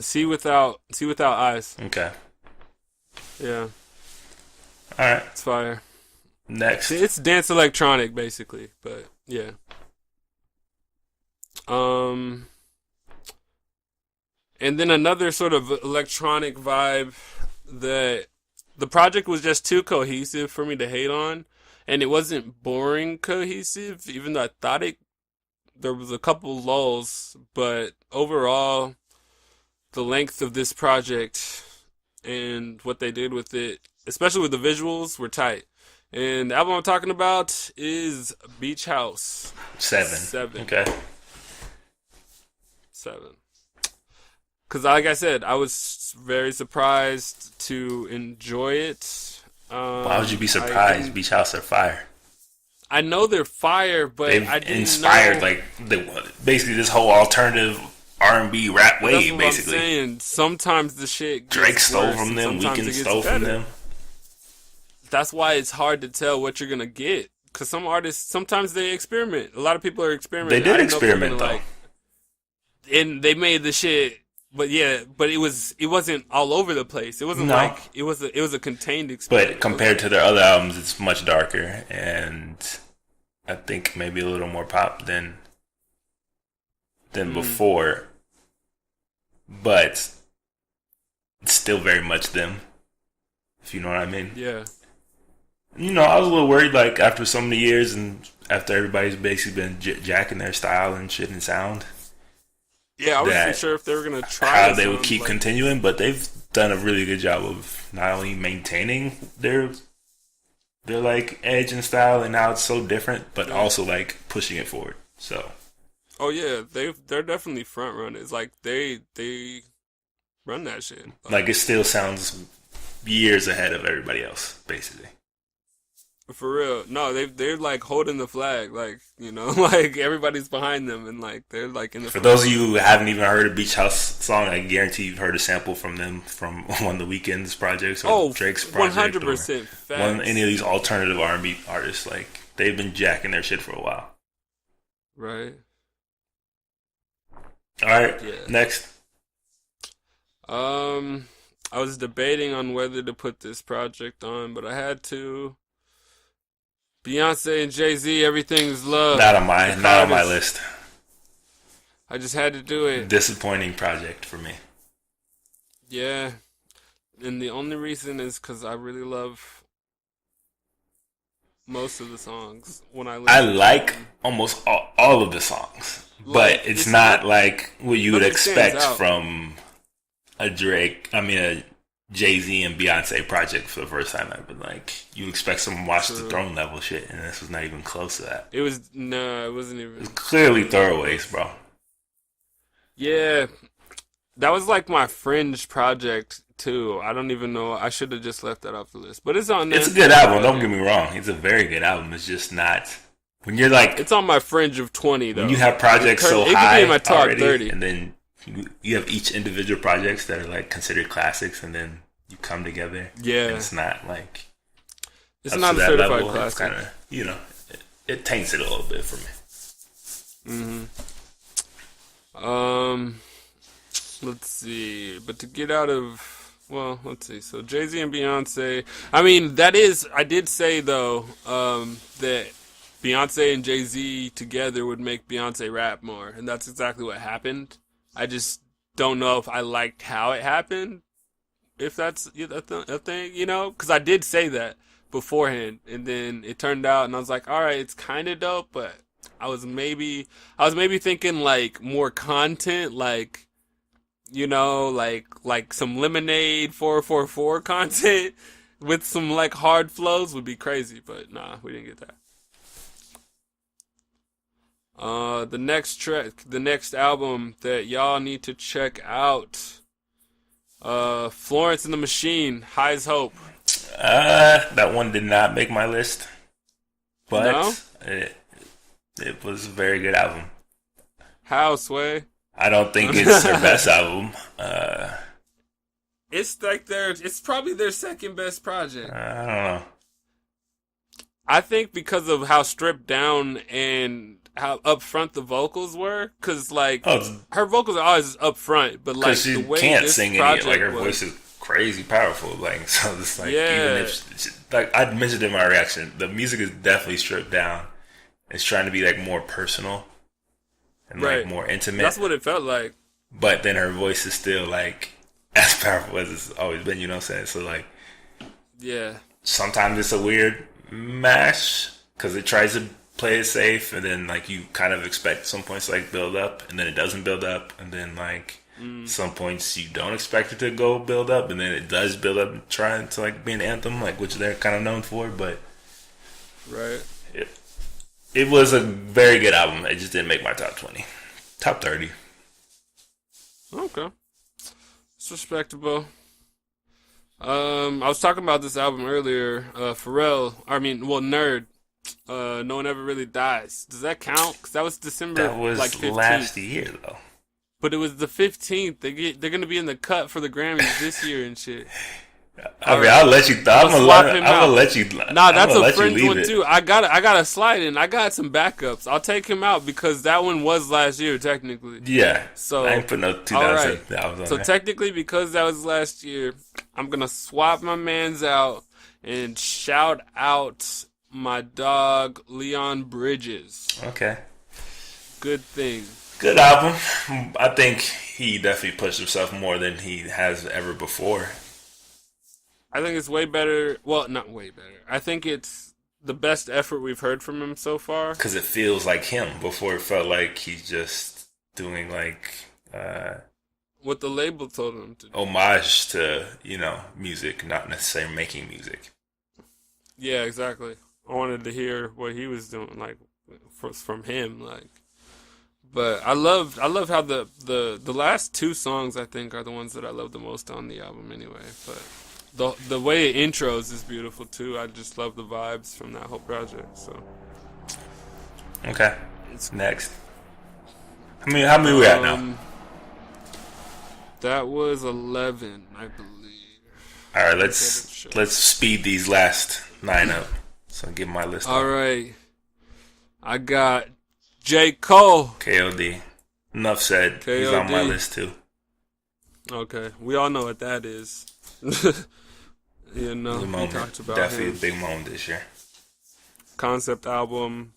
See Without Eyes. Okay. Yeah. Alright. It's fire. Next. It's dance electronic basically, but yeah. And then another sort of electronic vibe that the project was just too cohesive for me to hate on, and it wasn't boring cohesive, even though I thought there was a couple lulls, but overall, the length of this project and what they did with it, especially with the visuals, were tight. And the album I'm talking about is Beach House. 7. Okay. 7. Because, like I said, I was very surprised to enjoy it. Why would you be surprised? Beach House are fire. I know they're fire, but They've I didn't inspired know. basically this whole alternative R&B rap wave. That's what Basically, I'm saying. Sometimes the shit gets Drake stole worse, from them. Weeknd stole from them. That's why it's hard to tell what you're gonna get. Because some artists, sometimes they experiment. A lot of people are experimenting. They did experiment though, and they made the shit. But yeah, but it wasn't all over the place. It wasn't like it was a contained experience. But compared to their other albums, it's much darker, and I think maybe a little more pop than before. But it's still very much them, if you know what I mean. Yeah. You know, I was a little worried, like, after so many years and after everybody's basically been jacking their style and shit and sound. Yeah, I wasn't sure if they were going to try how they would keep continuing, but they've done a really good job of not only maintaining their like edge and style, and now it's so different, but also like pushing it forward. So, oh yeah, they're definitely front runners. Like they run that shit. Like it still sounds years ahead of everybody else, basically. For real, no, they're like holding the flag, like, you know, like everybody's behind them, and like they're like in the. For those of you who haven't even heard a Beach House song, I guarantee you've heard a sample from them from one of the Weeknd's projects or Drake's project, 100% or any of these alternative R&B artists. Like they've been jacking their shit for a while. Right. All right. Yeah. Next. I was debating on whether to put this project on, but I had to. Beyonce and Jay-Z, Everything's Love. Not on my list. I just had to do it. Disappointing project for me. Yeah. And the only reason is because I really love most of the songs when I listen. I like almost all of the songs, but it's not like what you would expect from a Drake. I mean, Jay-Z and Beyonce project for the first time ever. Like, you expect someone to watch the True. Throne level shit, and this was not even close to that. It was no, it wasn't It was even. clearly throwaways, bro. Yeah, that was like my fringe project too. I don't even know. I should have just left that off the list, but it's on It's there. a good album, don't get me wrong. It's a very good album. It's just not... When you're like... It's on my fringe of 20 though. When you have projects so It could high be in my top already, 30. and then you have each individual projects that are like considered classics, and then you come together. Yeah, And it's not like... it's up not to a that certified level. It's classic. kind of, it taints it a little bit for me. Let's see. But to get out of, well, let's see. So Jay-Z and Beyonce. I mean, I did say though, that Beyonce and Jay-Z together would make Beyonce rap more, and that's exactly what happened. I just don't know if I liked how it happened. If that's a thing, because I did say that beforehand, and then it turned out, and I was like, all right, it's kind of dope, but I was maybe thinking like more content, like like some Lemonade 444 content with some like hard flows would be crazy, but nah, we didn't get that. The next album that y'all need to check out, Florence and the Machine, High as Hope. That one did not make my list, but No? it was a very good album. How, Sway? I don't think it's their best album. It's like it's probably their second best project. I don't know. I think because of how stripped down and how upfront the vocals were, because like her vocals are always upfront, but like Because the she way can't this sing any, project like her was, voice is crazy powerful. Like, so it's like, Yeah. even if, like I mentioned in my reaction, the music is definitely stripped down. It's trying to be like more personal and Right. like more intimate. That's what it felt like. But then her voice is still like as powerful as it's always been, you know what I'm saying? So like, Yeah, sometimes it's a weird mash because it tries to play it safe, and then like you kind of expect some points to like build up, and then it doesn't build up, and then like some points you don't expect it to go build up, and then it does build up, trying to like be an anthem, like which they're kind of known for. But right. it was a very good album. It just didn't make my top 20, top 30. Okay, it's respectable. I was talking about this album earlier. Nerd. No One Ever Really Dies. Does that count? Because that was December, That was like 15th. last year though. But it was the 15th. They're gonna be in the cut for the Grammys this year and shit. I mean, I'll let you. I'm swap him gonna out. let you. Nah, that's I'm gonna a let you friend's leave one it. too. I got a slide in. I got some backups. I'll take him out because that one was last year technically. Yeah. So I ain't put no 2000 alright. albums on So there. technically, because that was last year, I'm gonna swap my man's out and shout out my dog Leon Bridges. Okay. Good thing. Good album. I think he definitely pushed himself more than he has ever before. I think it's way better. Well, not way better. I think it's the best effort we've heard from him so far. Because it feels like him. Before it felt like he's just doing like What the label told him to do. homage to, music, not necessarily making music. Yeah, exactly. I wanted to hear what he was doing, like from him, like. But I love how the last two songs I think are the ones that I love the most on the album anyway. But the way it intros is beautiful too. I just love the vibes from that whole project. So Okay. It's next. How many we at now? That was 11, I believe. All right, let's speed these last 9 up. So give my list. All right, I got J. Cole. KOD. Enough said. He's on my KOD. list too. Okay, we all know what that is. The we moment. talked about Definitely him. a big moment this year. Concept album,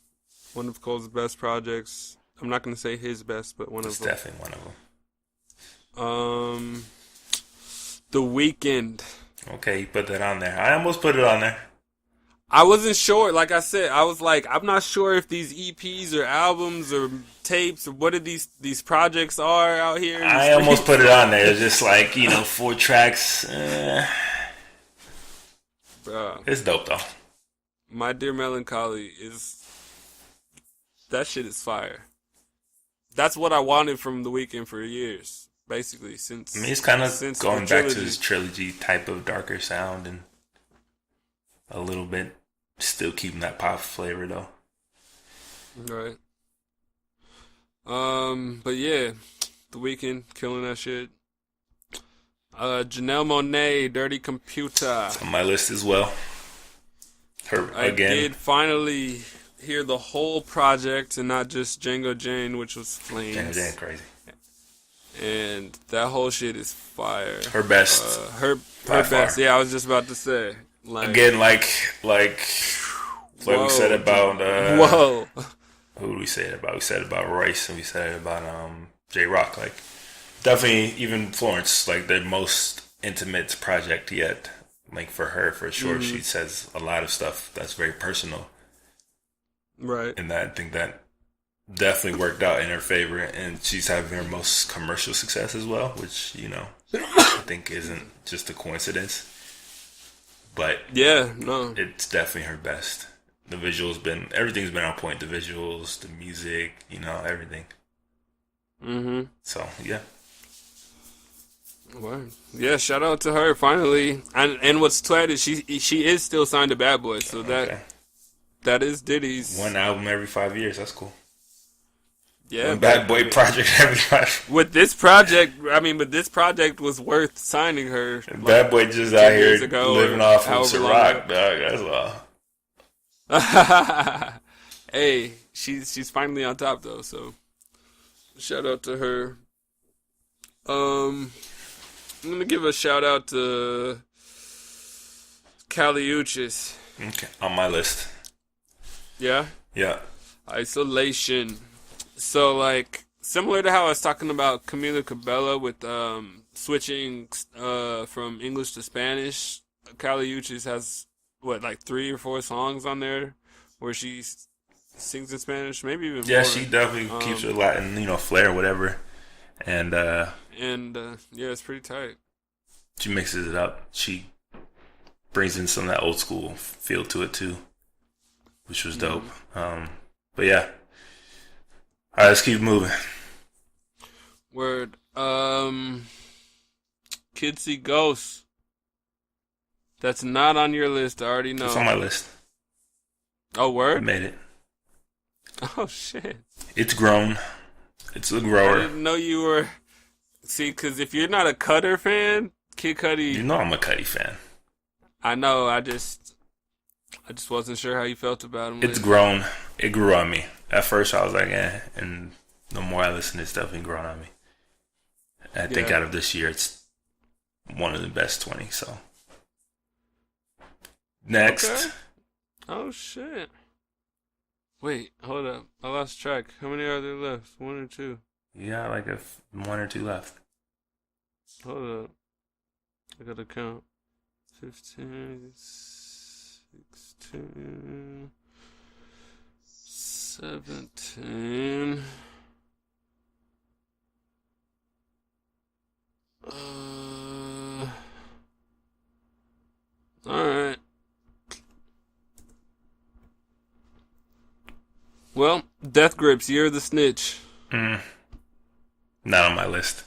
one of Cole's best projects. I'm not gonna say his best, but one It's of them. definitely one of them. The Weeknd. Okay, you put that on there. I almost put it on there. I wasn't sure. Like I said, I was like, I'm not sure if these EPs or albums or tapes or what are these projects are out here. I almost put it on there. It's just like, 4 tracks. Bruh, It's dope though. My Dear Melancholy is that shit is fire. That's what I wanted from The Weeknd for years, basically since. I mean, he's kind of since going the back to trilogy. his trilogy type of darker sound and a little bit still keeping that pop flavor though. Right. But yeah, The Weeknd killing that shit. Janelle Monáe, Dirty Computer. It's on my list as well. Her I again. did finally hear the whole project and not just Django Jane, which was flames. Django Jane crazy. And that whole shit is fire. Her best. Her best. Yeah, I was just about to say. Like, again, like we said about whoa. Who do we say it about? We said it about Royce and we said it about J Rock. Like definitely even Florence, like their most intimate project yet. Like for her, for sure, she says a lot of stuff that's very personal. Right. And I think that definitely worked out in her favor. And she's having her most commercial success as well, which, I think isn't just a coincidence. But yeah, no. It's definitely her best. The everything's been on point. The visuals, the music, everything. Mm-hmm. So, yeah. Word. Yeah, shout out to her finally. And what's twat is she is still signed to Bad Boy, so that is Diddy's. One album every 5 years. That's cool. Yeah, One Bad Boy project every 5. With this project, but this project was worth signing her. Bad Boy just out here living off of Ciroc, dog. That's all. Hey, she's finally on top though, so shout out to her. I'm gonna give a shout out to Caliuchis. Okay, on my list. Yeah? Yeah. Isolation. So, like, similar to how I was talking about Camila Cabello with switching from English to Spanish, Caliuchis has, 3 or 4 songs on there where she sings in Spanish, maybe even more. Yeah, she definitely keeps her Latin, flair, whatever. And yeah, it's pretty tight. She mixes it up. She brings in some of that old school feel to it too, which was dope. But yeah. All right, let's keep moving. Word. Kids See Ghosts. That's not on your list. I already know. It's on my list. Oh, word? I made it. Oh, shit. It's grown. It's a grower. I didn't know you were. See, because if you're not a Cutter fan, Kid Cudi. You know I'm a Cudi fan. I know. I just wasn't sure how you felt about him. It's grown. It grew on me. At first, I was like, eh. And the more I listen, it's definitely grown on me. I think out of this year, it's one of the best 20. So next. Okay. Oh shit. Wait, hold up. I lost track. How many are there left? 1 or 2? Yeah, like 1 or 2 left. Hold up. I gotta count. 15, 16, 17. Alright. Well, Death Grips, You're the Snitch. Not on my list.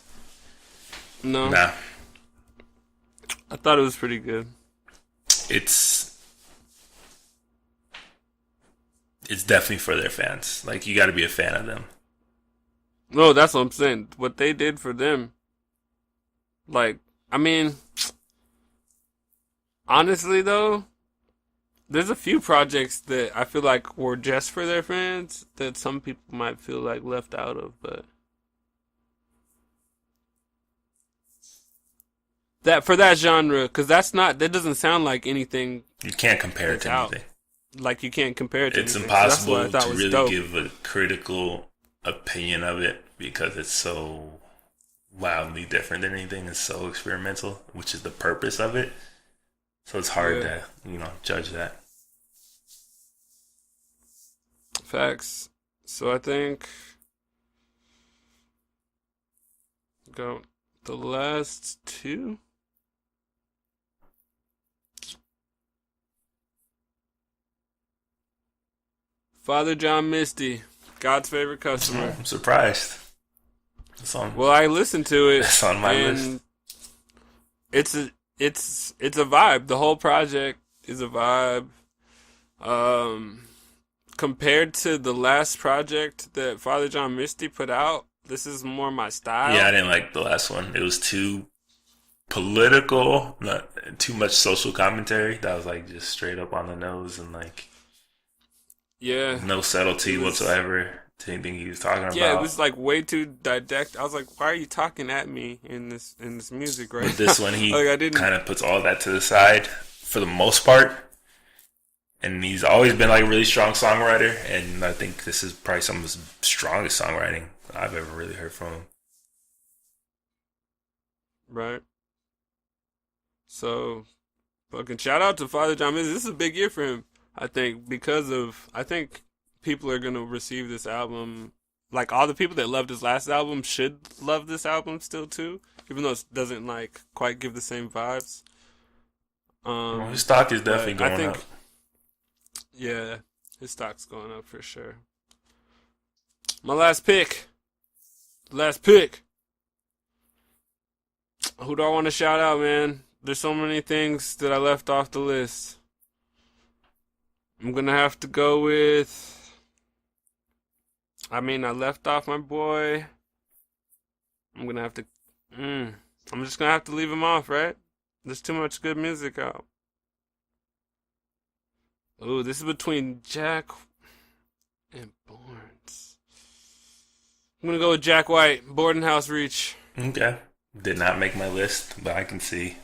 No? Nah. I thought it was pretty good. It's definitely for their fans. Like, you gotta be a fan of them. No, that's what I'm saying. What they did for them. Like, I mean, honestly though, there's a few projects that I feel like were just for their fans that some people might feel like left out of, but that for that genre, because that doesn't sound like anything. You can't compare it to anything. Like, you can't compare it to it's anything. impossible So to really dope. give a critical opinion of it because it's so wildly different than anything. It's so experimental, which is the purpose of it. So it's hard to, judge that. Facts. So I think go the last two. Father John Misty, God's favorite customer. I'm surprised. It's on. Well, I listened to it. It's on my list. It's a vibe. The whole project is a vibe. Compared to the last project that Father John Misty put out, this is more my style. Yeah, I didn't like the last one. It was too political, not too much social commentary. That was like just straight up on the nose and like no subtlety whatsoever to anything he was talking about. Yeah, it was like way too didactic. I was like, why are you talking at me in this music, right? But this one, he like, kind of puts all that to the side for the most part. And he's always been like a really strong songwriter. And I think this is probably some of his strongest songwriting I've ever really heard from him. Right. So, fucking shout out to Father John Misty. This is a big year for him, I think, I think people are going to receive this album. Like, all the people that loved his last album should love this album still, too. Even though it doesn't, like, quite give the same vibes. Well, his stock is definitely going up. Yeah, his stock's going up for sure. My last pick. Who do I want to shout out, man? There's so many things that I left off the list. I'm going to have to go with... I left off my boy. I'm going to have to... I'm just going to have to leave him off, right? There's too much good music out. Ooh, this is between Jack and Barnes. I'm going to go with Jack White, Boarding House Reach. Okay. Did not make my list, but I can see.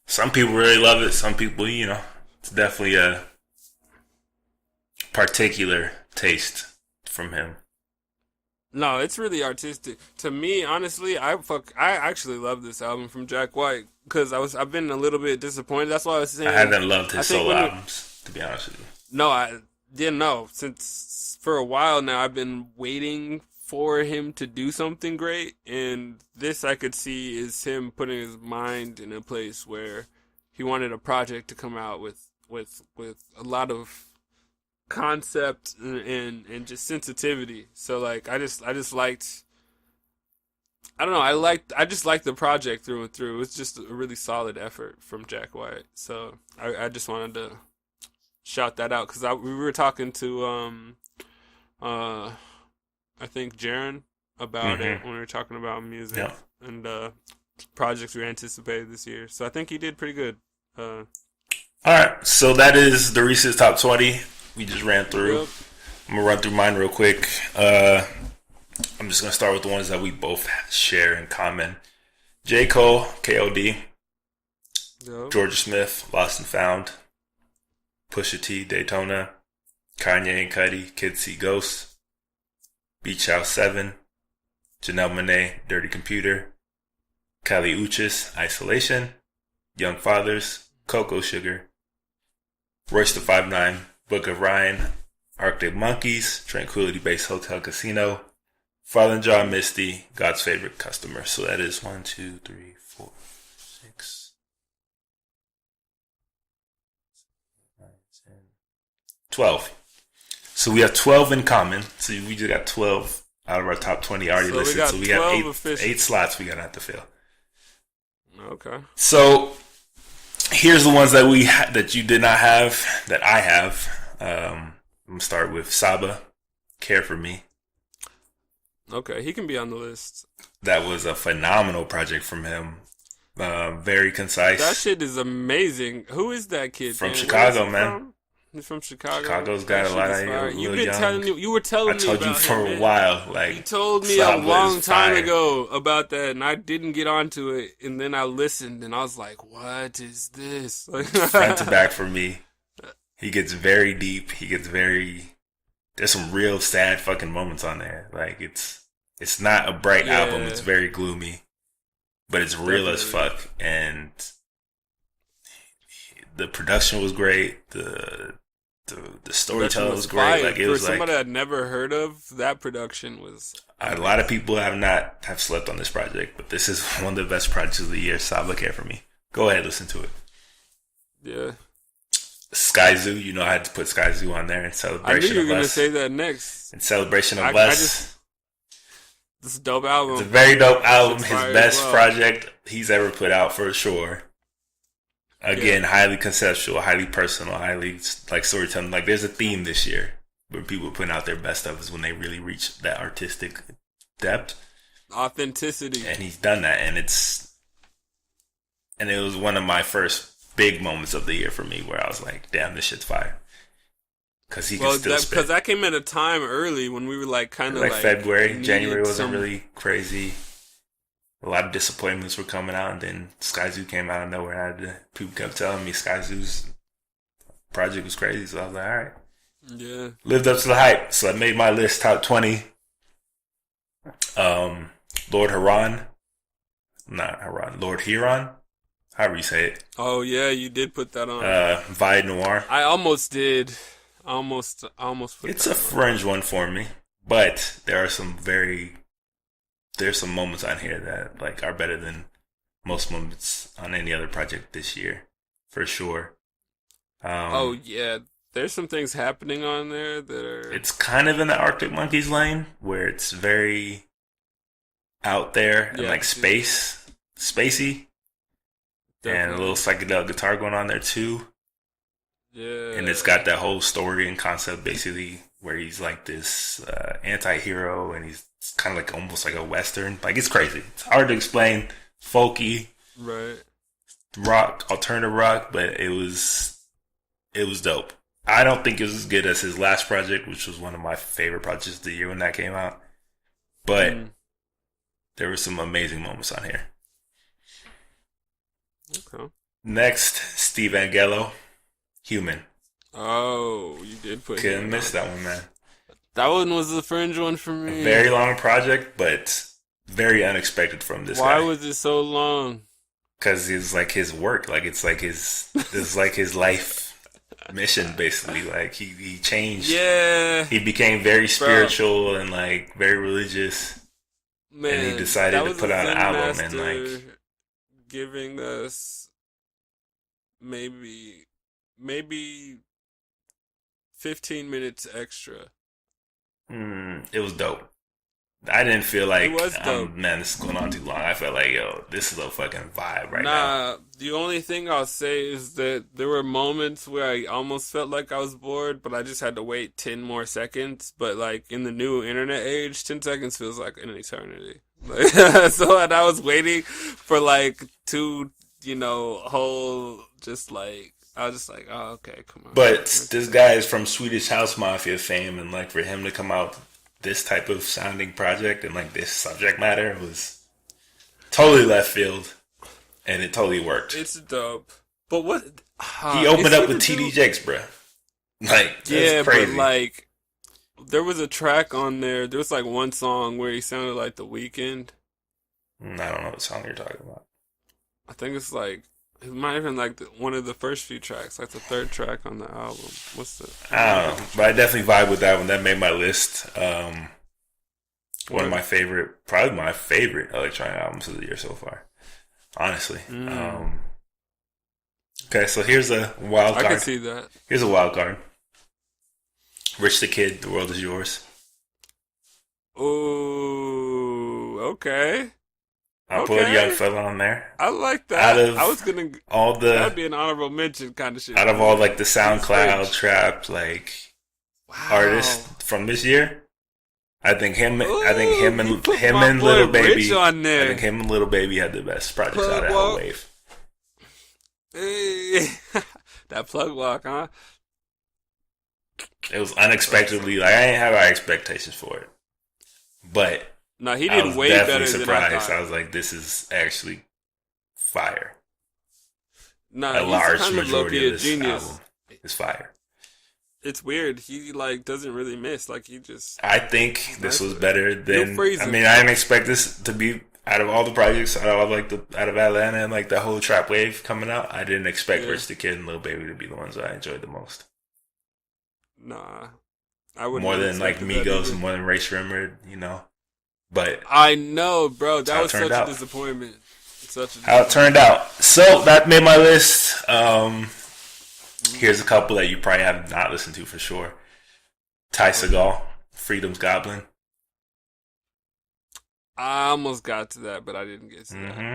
Some people really love it. Some people, it's definitely a particular taste from him. No, it's really artistic. To me, honestly, I actually love this album from Jack White because I've been a little bit disappointed. That's why I was saying I haven't loved his solo albums, to be honest with you. No, I didn't know. Since for a while now, I've been waiting for him to do something great, and this I could see is him putting his mind in a place where he wanted a project to come out with a lot of concept and just sensitivity. So like I just liked, I don't know, I just liked the project through and through. It was just a really solid effort from Jack White. So I just wanted to shout that out because we were talking to I think Jaron about it when we were talking about music and projects we anticipated this year. So I think he did pretty good. All right, so that is Dareece's top 20. We just ran through. Yep. I'm gonna run through mine real quick. I'm just gonna start with the ones that we both share in common. J. Cole, K.O.D. Yep. Georgia Smith, Lost and Found. Pusha T, Daytona. Kanye and Cudi, Kids See Ghosts. Beach House 7. Janelle Monáe, Dirty Computer. Kali Uchis, Isolation. Young Fathers, Cocoa Sugar. Royce the 5'9", Book of Ryan. Arctic Monkeys, Tranquility Base Hotel Casino. Father John Misty, God's Favorite Customer. So that is 1, 2, 3, 4, 6, 9, 10, 12. So we have 12 in common. So we just got 12 out of our top 20 already listed. So we got eight slots we got to have to fill. Okay. So here's the ones that that you did not have that I have. I'm gonna start with Saba, Care for Me. Okay, he can be on the list. That was a phenomenal project from him. Very concise. That shit is amazing. Who is that kid? From Chicago, man. From? He's from Chicago. Chicago's got a lot of you were telling me. I told you for a while. Like, you told me a long time ago about that, and I didn't get onto it. And then I listened, and I was like, "What is this?" Front to back for me. He gets very deep. There's some real sad fucking moments on there. Like it's not a bright album. It's very gloomy, but it's real as fuck. And the production was great. The The storytelling was great. Fire. Like it For was somebody like I'd never heard of, that production was. a lot of people have slept on this project, but this is one of the best projects of the year. Stop looking for me. Go ahead, listen to it. Yeah. Sky Zoo, you know I had to put Sky Zoo on there in celebration. I knew you were going to say that next. In celebration of us. This is a dope album. It's a very dope album. His best well. project he's ever put out for sure. Again, highly conceptual, highly personal, highly like storytelling. Like there's a theme this year where people are putting out their best stuff is when they really reach that artistic depth, authenticity, and he's done that. And it was one of my first big moments of the year for me where I was like, "Damn, this shit's fire." Because he can still spit. Because that came at a time early when we were like kind of like February, January wasn't really crazy. A lot of disappointments were coming out, and then Sky Zoo came out of nowhere. People kept telling me Sky Zoo's project was crazy, so I was like, all right. Yeah. Lived up to the hype, so I made my list top 20. Lord Huron. Not Huron. Lord Huron. However you say it. Oh, yeah, you did put that on. Vide Noir. I almost did. I almost put It's a fringe one for me, but there's some moments on here that like are better than most moments on any other project this year, for sure. Oh yeah, there's some things happening on there that are. It's kind of in the Arctic Monkeys lane where it's very out there and like spacey, definitely. And a little psychedelic guitar going on there too. Yeah, and it's got that whole story and concept basically where he's like this anti-hero and he's kind of like almost like a western. Like it's crazy. It's hard to explain. Folky, right? Rock, alternative rock, but it was dope. I don't think it was as good as his last project, which was one of my favorite projects of the year when that came out. But there were some amazing moments on here. Okay. Next, Steve Angello. Human. Oh, you did put. Couldn't miss that one, man. That one was the fringe one for me. A very long project, but very unexpected from this guy. Why was it so long? Because it's like his work, like it's like this is like his life mission, basically. Like he changed. Yeah. He became very spiritual and like very religious. Man, and he decided to put out an album and like giving us maybe 15 minutes extra. It was dope. I didn't feel like, it was dope. Man, this is going on too long. I felt like, yo, this is a fucking vibe right now. The only thing I'll say is that there were moments where I almost felt like I was bored, but I just had to wait 10 more seconds. But like in the new internet age, 10 seconds feels like an eternity. Like, so and I was waiting for like two, whole just like. I was just like, oh, okay, come on. But this guy is from Swedish House Mafia fame, and like for him to come out this type of sounding project and like this subject matter was totally left field, and it totally worked. It's dope. But what he opened up with TD Jakes, bro. Like that's crazy. But like there was a track on there. There was like one song where he sounded like The Weeknd. I don't know what song you're talking about. I think it's like. It might have been like one of the first few tracks, like the third track on the album. I don't know, but I definitely vibe with that one. That made my list. One of my favorite, probably my favorite electronic albums of the year so far. Honestly. Okay, so here's a wild card. I can see that. Here's a wild card. Rich the Kid, The World Is Yours. Ooh, okay. I put a young fella on there. I like that. I was gonna that'd be an honorable mention kind of shit. Out of all like the SoundCloud trap like artists from this year, I think him and Little Baby. I think him and Little Baby had the best projects out of that whole wave. Hey. That plug walk, huh? It was unexpectedly like I didn't have high expectations for it, but. No, he did way better than I thought. I was like, this is actually fire. No, a large majority of this album is fire. It's weird. He like doesn't really miss. Like he just. I think this was better than. I mean, I didn't expect this to be out of all the projects out of Atlanta and like the whole trap wave coming out. I didn't expect Rich the Kid and Lil Baby to be the ones that I enjoyed the most. Nah, I wouldn't More have than like expected that Migos either. and more than Ray Shrimmer, you know. But I know, bro. that's That how it was turned such a out. disappointment. Such a How it turned disappointment. out. So that made my list. Mhm. Here's a couple that you probably have not listened to for sure. Ty Okay. Segall, Freedom's Goblin. I almost got to that, but I didn't get to that. hmm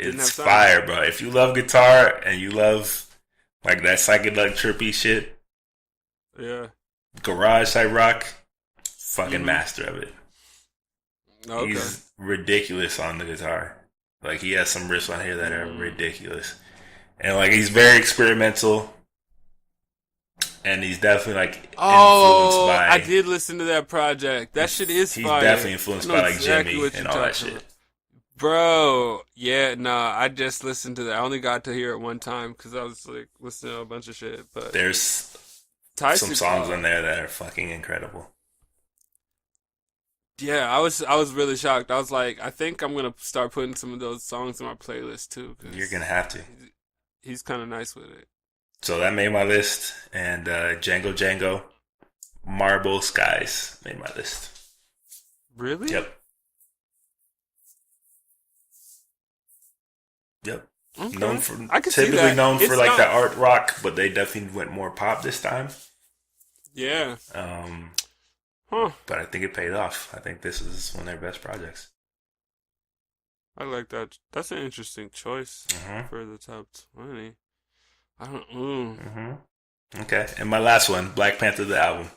Didn't It's have time. fire, bro. If you love guitar and you love like that psychedelic trippy shit, Yeah. garage type rock, fucking hmm master of it. Okay. He's ridiculous on the guitar. Like he has some riffs on here that are Mm. ridiculous, and like he's very experimental, and he's definitely like influenced Oh, I by. did listen to that project. That shit is He's definitely fire. I influenced know by like exactly Jimmy what and you're all that talking shit. about. Bro, yeah, nah, I just listened to that. I only got to hear it one time because I was like listening to a bunch of shit. But There's some Tyson, songs on there that are fucking incredible. yeah, I was really shocked. I was like, I think I'm gonna start putting some of those songs in my playlist too You're because gonna have to. he's kind of nice with it. So that made my list, and Django Django, Marble Skies made my list. Really? Yep, yep. Known Okay, for I can see typically that. known for It's like not. the art rock, but they definitely went more pop this time. Yeah. Um, Huh. but I think it paid off. I think this is one of their best projects. I like that. That's an interesting choice hmm for the top 20. I don't. Mm. hmm Okay, and my last one, Black Panther the album.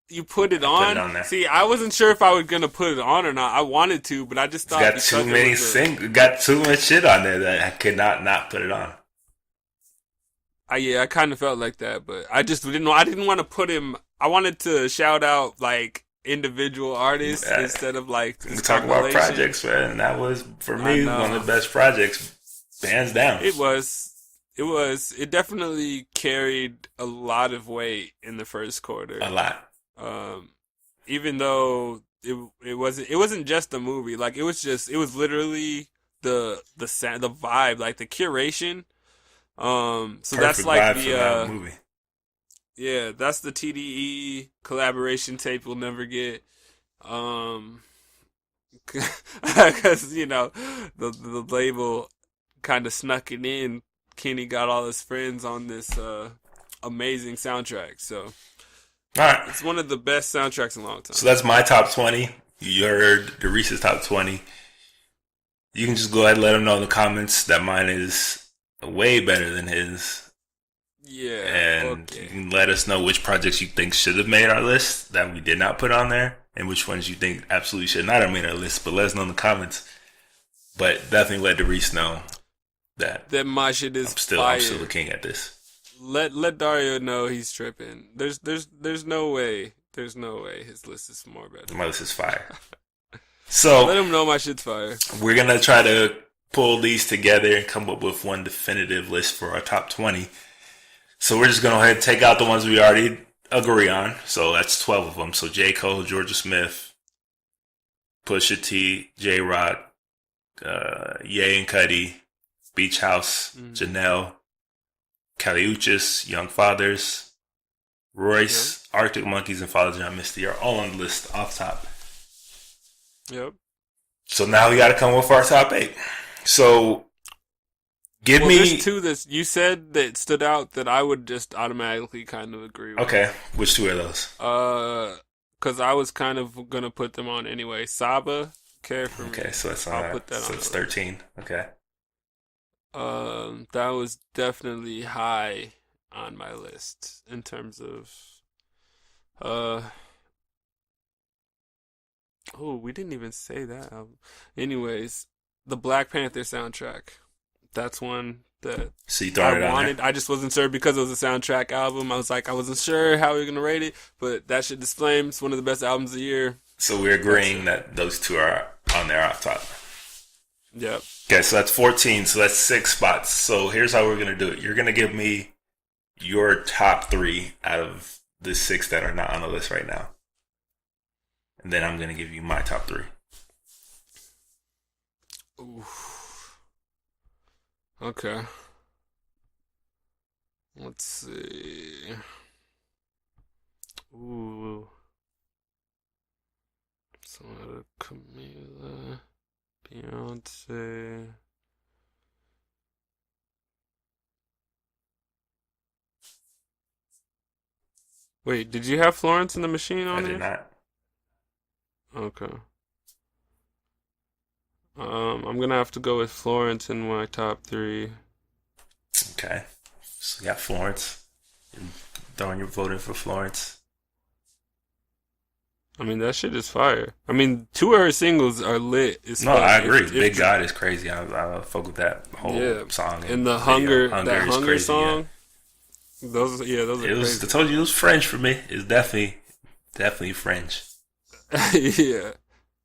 You put it I put it on. on there. See, I wasn't sure if I was gonna put it on or not. I wanted to, but I just It's thought got too because it many was a. got too much shit on there that I could not put it on. Yeah, I kind of felt like that, but I just didn't. I didn't want to put him. I wanted to shout out like individual artists Uh, instead of like we this talk about compilation. projects, man, and that was for I me one of know the best projects, hands down. it was. It was. It definitely carried a lot of weight in the first A quarter. lot. Um, even though it wasn't just a movie. Like it was literally the vibe, like the curation. So that's Perfect like vibe for the that movie. yeah, that's the TDE collaboration tape we'll never get. Um, because the label kind of snuck it in. Kenny got all his friends on this amazing soundtrack. So All right. it's one of the best soundtracks in a long So time. that's my top 20. You heard Dareece's top 20. You can just go ahead and let them know in the comments that mine is way better than his. Yeah. And you Okay. can let us know which projects you think should have made our list that we did not put on there, and which ones you think absolutely should not have made our list. But let us know in the comments. But definitely let Dareece know that That my shit is I'm still the fire. king at this. Let Dario know he's tripping. There's no way. There's no way his list is more better. My list is fire. Let So him know my shit's fire. we're gonna try to pull these together and come up with one definitive list for our top 20. So we're just gonna go ahead and take out the ones we already agree on. So that's 12 of them. So J. Cole, Georgia Smith, Pusha T, J. Rock, Ye and Cudi, Beach House, Mm. Janelle, Caliuchis, Young Fathers, Yep. Royce, Arctic Monkeys, and Father John Misty are all on the list off top. Yep. So now we got to come up with our top 8. So give Well, there's me two that you said that stood out that I would just automatically kind of agree with. okay. Which two are those? Because I was kind of gonna put them on anyway. Saba, Care for Okay, Me. so that's I'll put that so on it's the list. 13. Okay, That was definitely high on my list in terms of uh. Oh, we didn't even say that album. Anyways, the Black Panther soundtrack. That's one that so you I throwing it on there? wanted. I just wasn't sure because it was a soundtrack album. I was like, I wasn't sure how we were gonna rate it, but that shit is Flames, one of the best albums of the year. So we're That's agreeing it. that those two are on there off top. Yep. Okay, so that's 14. So that's 6 spots. So here's how we're gonna do it. You're gonna give me your top 3 out of the 6 that are not on the list right now, and then I'm gonna give you my top 3. Ooh. Okay. Let's see. Beyonce. Wait, did you have Florence and the Machine I on did there? not. Okay. I'm gonna have to go with Florence in my top three. Okay. So you got Florence. Darn, you're voting for Florence. I mean, that shit is fire. I mean, two of her singles are lit as No, fuck. I agree. Big If God is crazy. I fuck with that whole yeah, song and the video. hunger, Hunger that is hunger crazy. Yeah. song, those are It was. I crazy. told you it was French for me. It's definitely French. Yeah,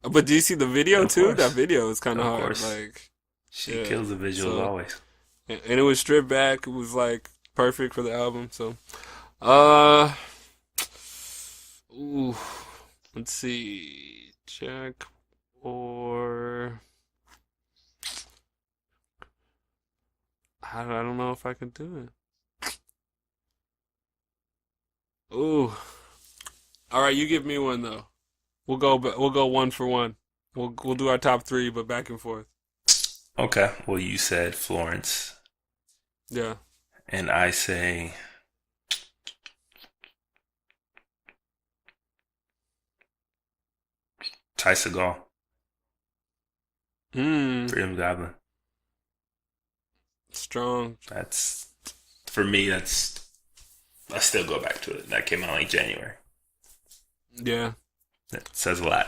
but do you see the video Of too? That course, video is kind of of hard. course. Like, She yeah. kills the visuals So, always. and it was stripped back. It was like perfect for the album. So, uh, ooh, let's see, Jack or I don't know if I can do it. Ooh, all right, you give me one though. We'll go one for one. We'll do our top three, but back and forth. Okay. Well, you said Florence, Yeah. and I say Ty Segall, Hmm. Freedom Goblin. Strong. That's for me. That's I still go back to it. That came out like January. Yeah. That says a lot.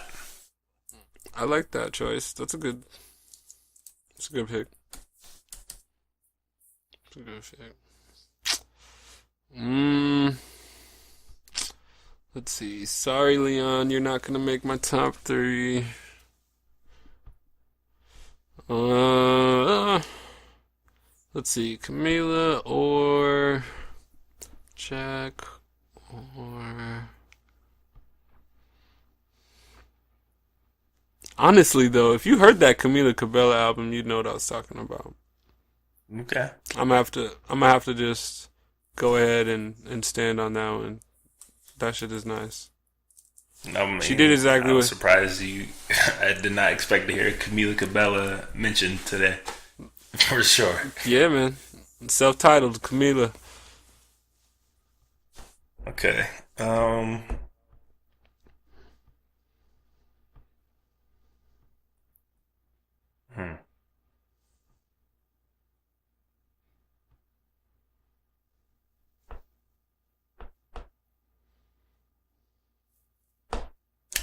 I like that choice. That's a good pick. It's a good pick. Mm, let's see. Sorry, Leon, you're not gonna make my top three. Uh, let's see. Camila or Jack or honestly though, if you heard that Camila Cabello album, you'd know what I was talking about. Okay. I'm gonna have to just go ahead and stand on that one. That shit is nice. I mean, She did exactly I was what. surprised you. I did not expect to hear Camila Cabella mentioned today, for sure. Yeah, man. Self-titled Camila. Okay. Hmm.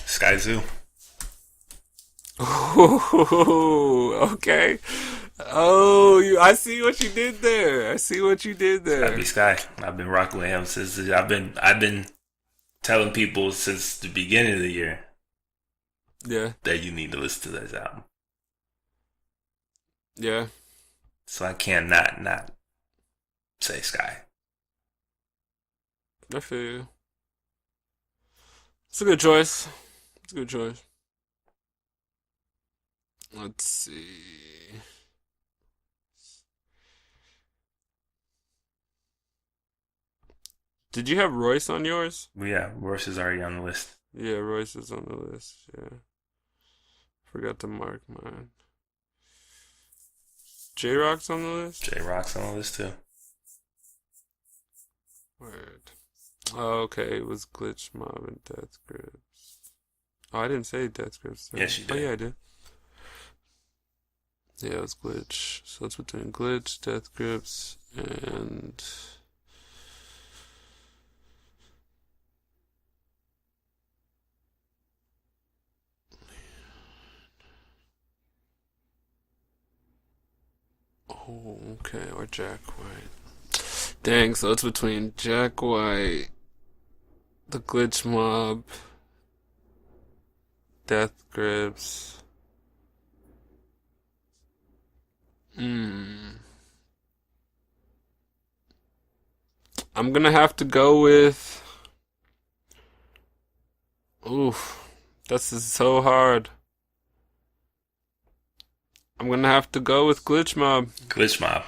Sky Zoo. Ooh, okay. Oh, I see what you did there. I see what you did It's gotta be there. Sky. I've been rocking with him since I've been telling people since the beginning of the year Yeah, that you need to listen to this album. yeah. So I can't not say Sky. I feel you. It's a good choice. It's a good choice. Let's see. Did you have Royce on yours? But yeah, Royce is already on the list. Yeah, Royce is on the list. Yeah. Forgot to mark mine. J Rock's on the list? J Rock's on the list too. Word. Oh, okay, it was Glitch Mob and Death Grips. Oh, I didn't say Death Grips. Yes, you Oh, did. yeah, I did. Yeah, it was Glitch. So it's between Glitch, Death Grips, and. Oh, okay, or Jack White. Dang, so it's between Jack White, the Glitch Mob, Death Grips. Hmm. I'm gonna have to go with. Oof, this is so hard. I'm gonna have to go with Glitch Mob. Glitch Mob.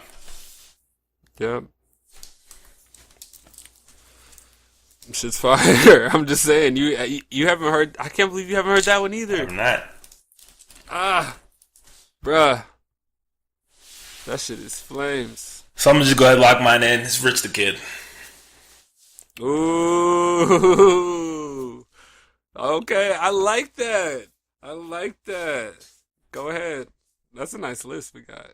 Yep. Shit's fire. I'm just saying, you haven't heard. I can't believe you haven't heard that one I either. have not. Ah, Bruh, that shit is flames. So I'm gonna just go ahead and lock mine in. It's Rich the Kid. Ooh. Okay, I like that. I like that. Go ahead. That's a nice list we got.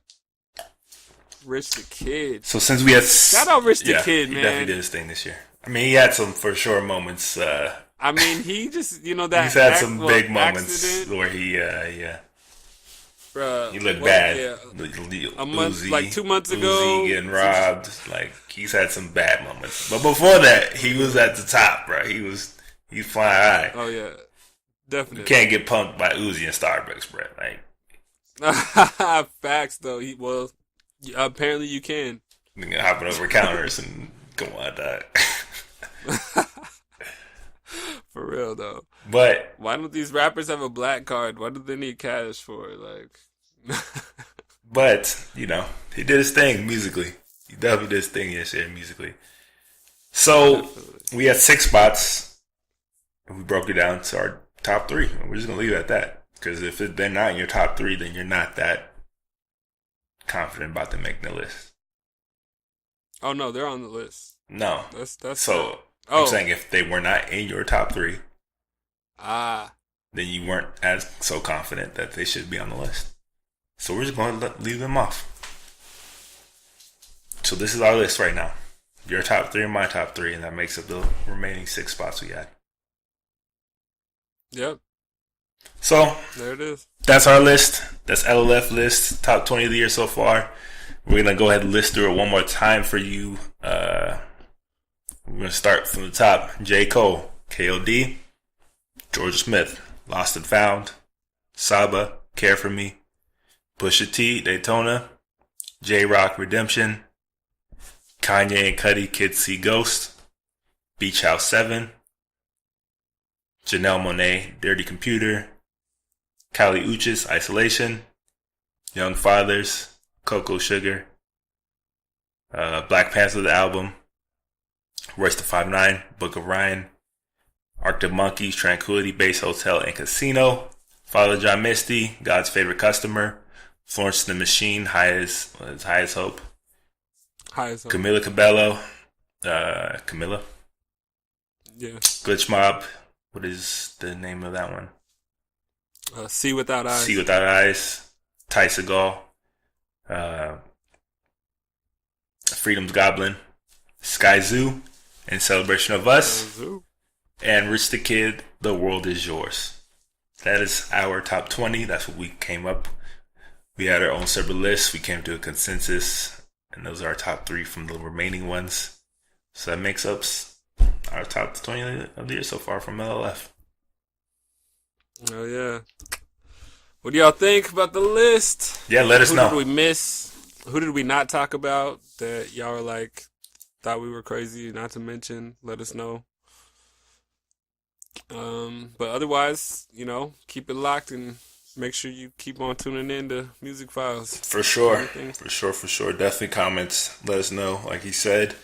Rich the Kid. So since we had Shout out Rich the Kid, he man. definitely did his thing this year. I mean, he had some for sure moments. I mean, he just that he's had some big moments accident, where he bruh, he looked bad. Yeah. A month, like 2 months ago, Uzi getting robbed. Like he's had some bad moments, but before that, he was at the top, bro. He's flying high. Oh yeah, definitely. You can't get punked by Uzi in Starbucks, bro. Like facts though. Apparently you can. Hopping over counters and go on that. For real though. But why don't these rappers have a black card? What do they need cash for? Like, but he did his thing musically. He definitely did his thing yesterday musically. So we had 6 spots, and we broke it down to our top 3. And we're just gonna leave it at that because if they're not in your top 3, then you're not that confident about them making the list. Oh no, they're on the list. No, that's so. I'm saying if they were not in your top 3, then you weren't as so confident that they should be on the list. So we're just going to leave them off. So this is our list right now. Your top 3 and my top 3, and that makes up the remaining 6 spots we had. Yep. So there it is. That's our list. That's LLF list. Top 20 of the year so far. We're going to go ahead and list through it one more time for you. We're going to start from the top. J. Cole, K.O.D., Georgia Smith, Lost and Found, Saba, Care For Me, Pusha T, Daytona, J-Rock, Redemption, Kanye and Cudi, Kids See Ghost, Beach House 7, Janelle Monáe, Dirty Computer, Kali Uchis, Isolation, Young Fathers, Cocoa Sugar, Black Panther the album, Royce the 5'9", Book of Ryan, Arctic Monkeys, Tranquility Base Hotel and Casino, Father John Misty, God's Favorite Customer, Florence the Machine, Highest Hope, Camila Cabello, Camila, yeah, Glitch Mob. What is the name of that one? See Without Eyes. See Without Eyes, Ty Segall, Freedom's Goblin, Sky Zoo, In Celebration of Us, and Rich the Kid, The World Is Yours. That is our top 20. That's what we came up. We had our own separate list. We came to a consensus, and those are our top 3 from the remaining ones. So that makes up our top 20 of the year so far from LLF. Oh, yeah. What do y'all think about the list? Yeah, let us know. Who did we miss? Who did we not talk about that y'all were like, thought we were crazy not to mention? Let us know. But otherwise, keep it locked and make sure you keep on tuning in to Music Files. For sure. For sure. Definitely comments. Let us know. Like he said,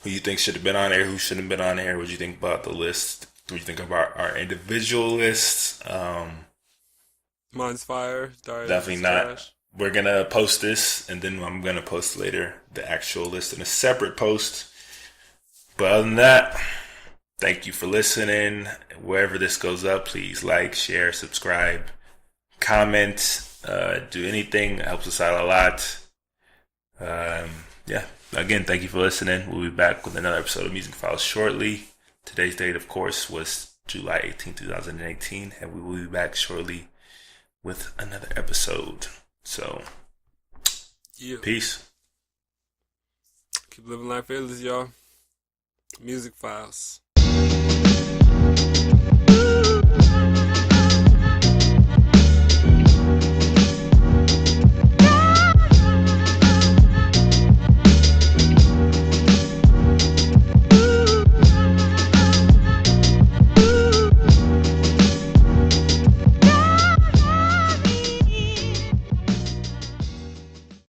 who you think should have been on air, who shouldn't have been on air. What do you think about the list? What do you think about our individual lists? Mine's fire. Dario definitely not. Trash. We're going to post this, and then I'm going to post later the actual list in a separate post. But other than that, thank you for listening. Wherever this goes up, please like, share, subscribe, comment, do anything. It helps us out a lot. Yeah. Again, thank you for listening. We'll be back with another episode of Music Files shortly. Today's date, of course, was July 18, 2018, and we will be back shortly with another episode. So, Peace. Keep living life fearless, y'all. Music Files.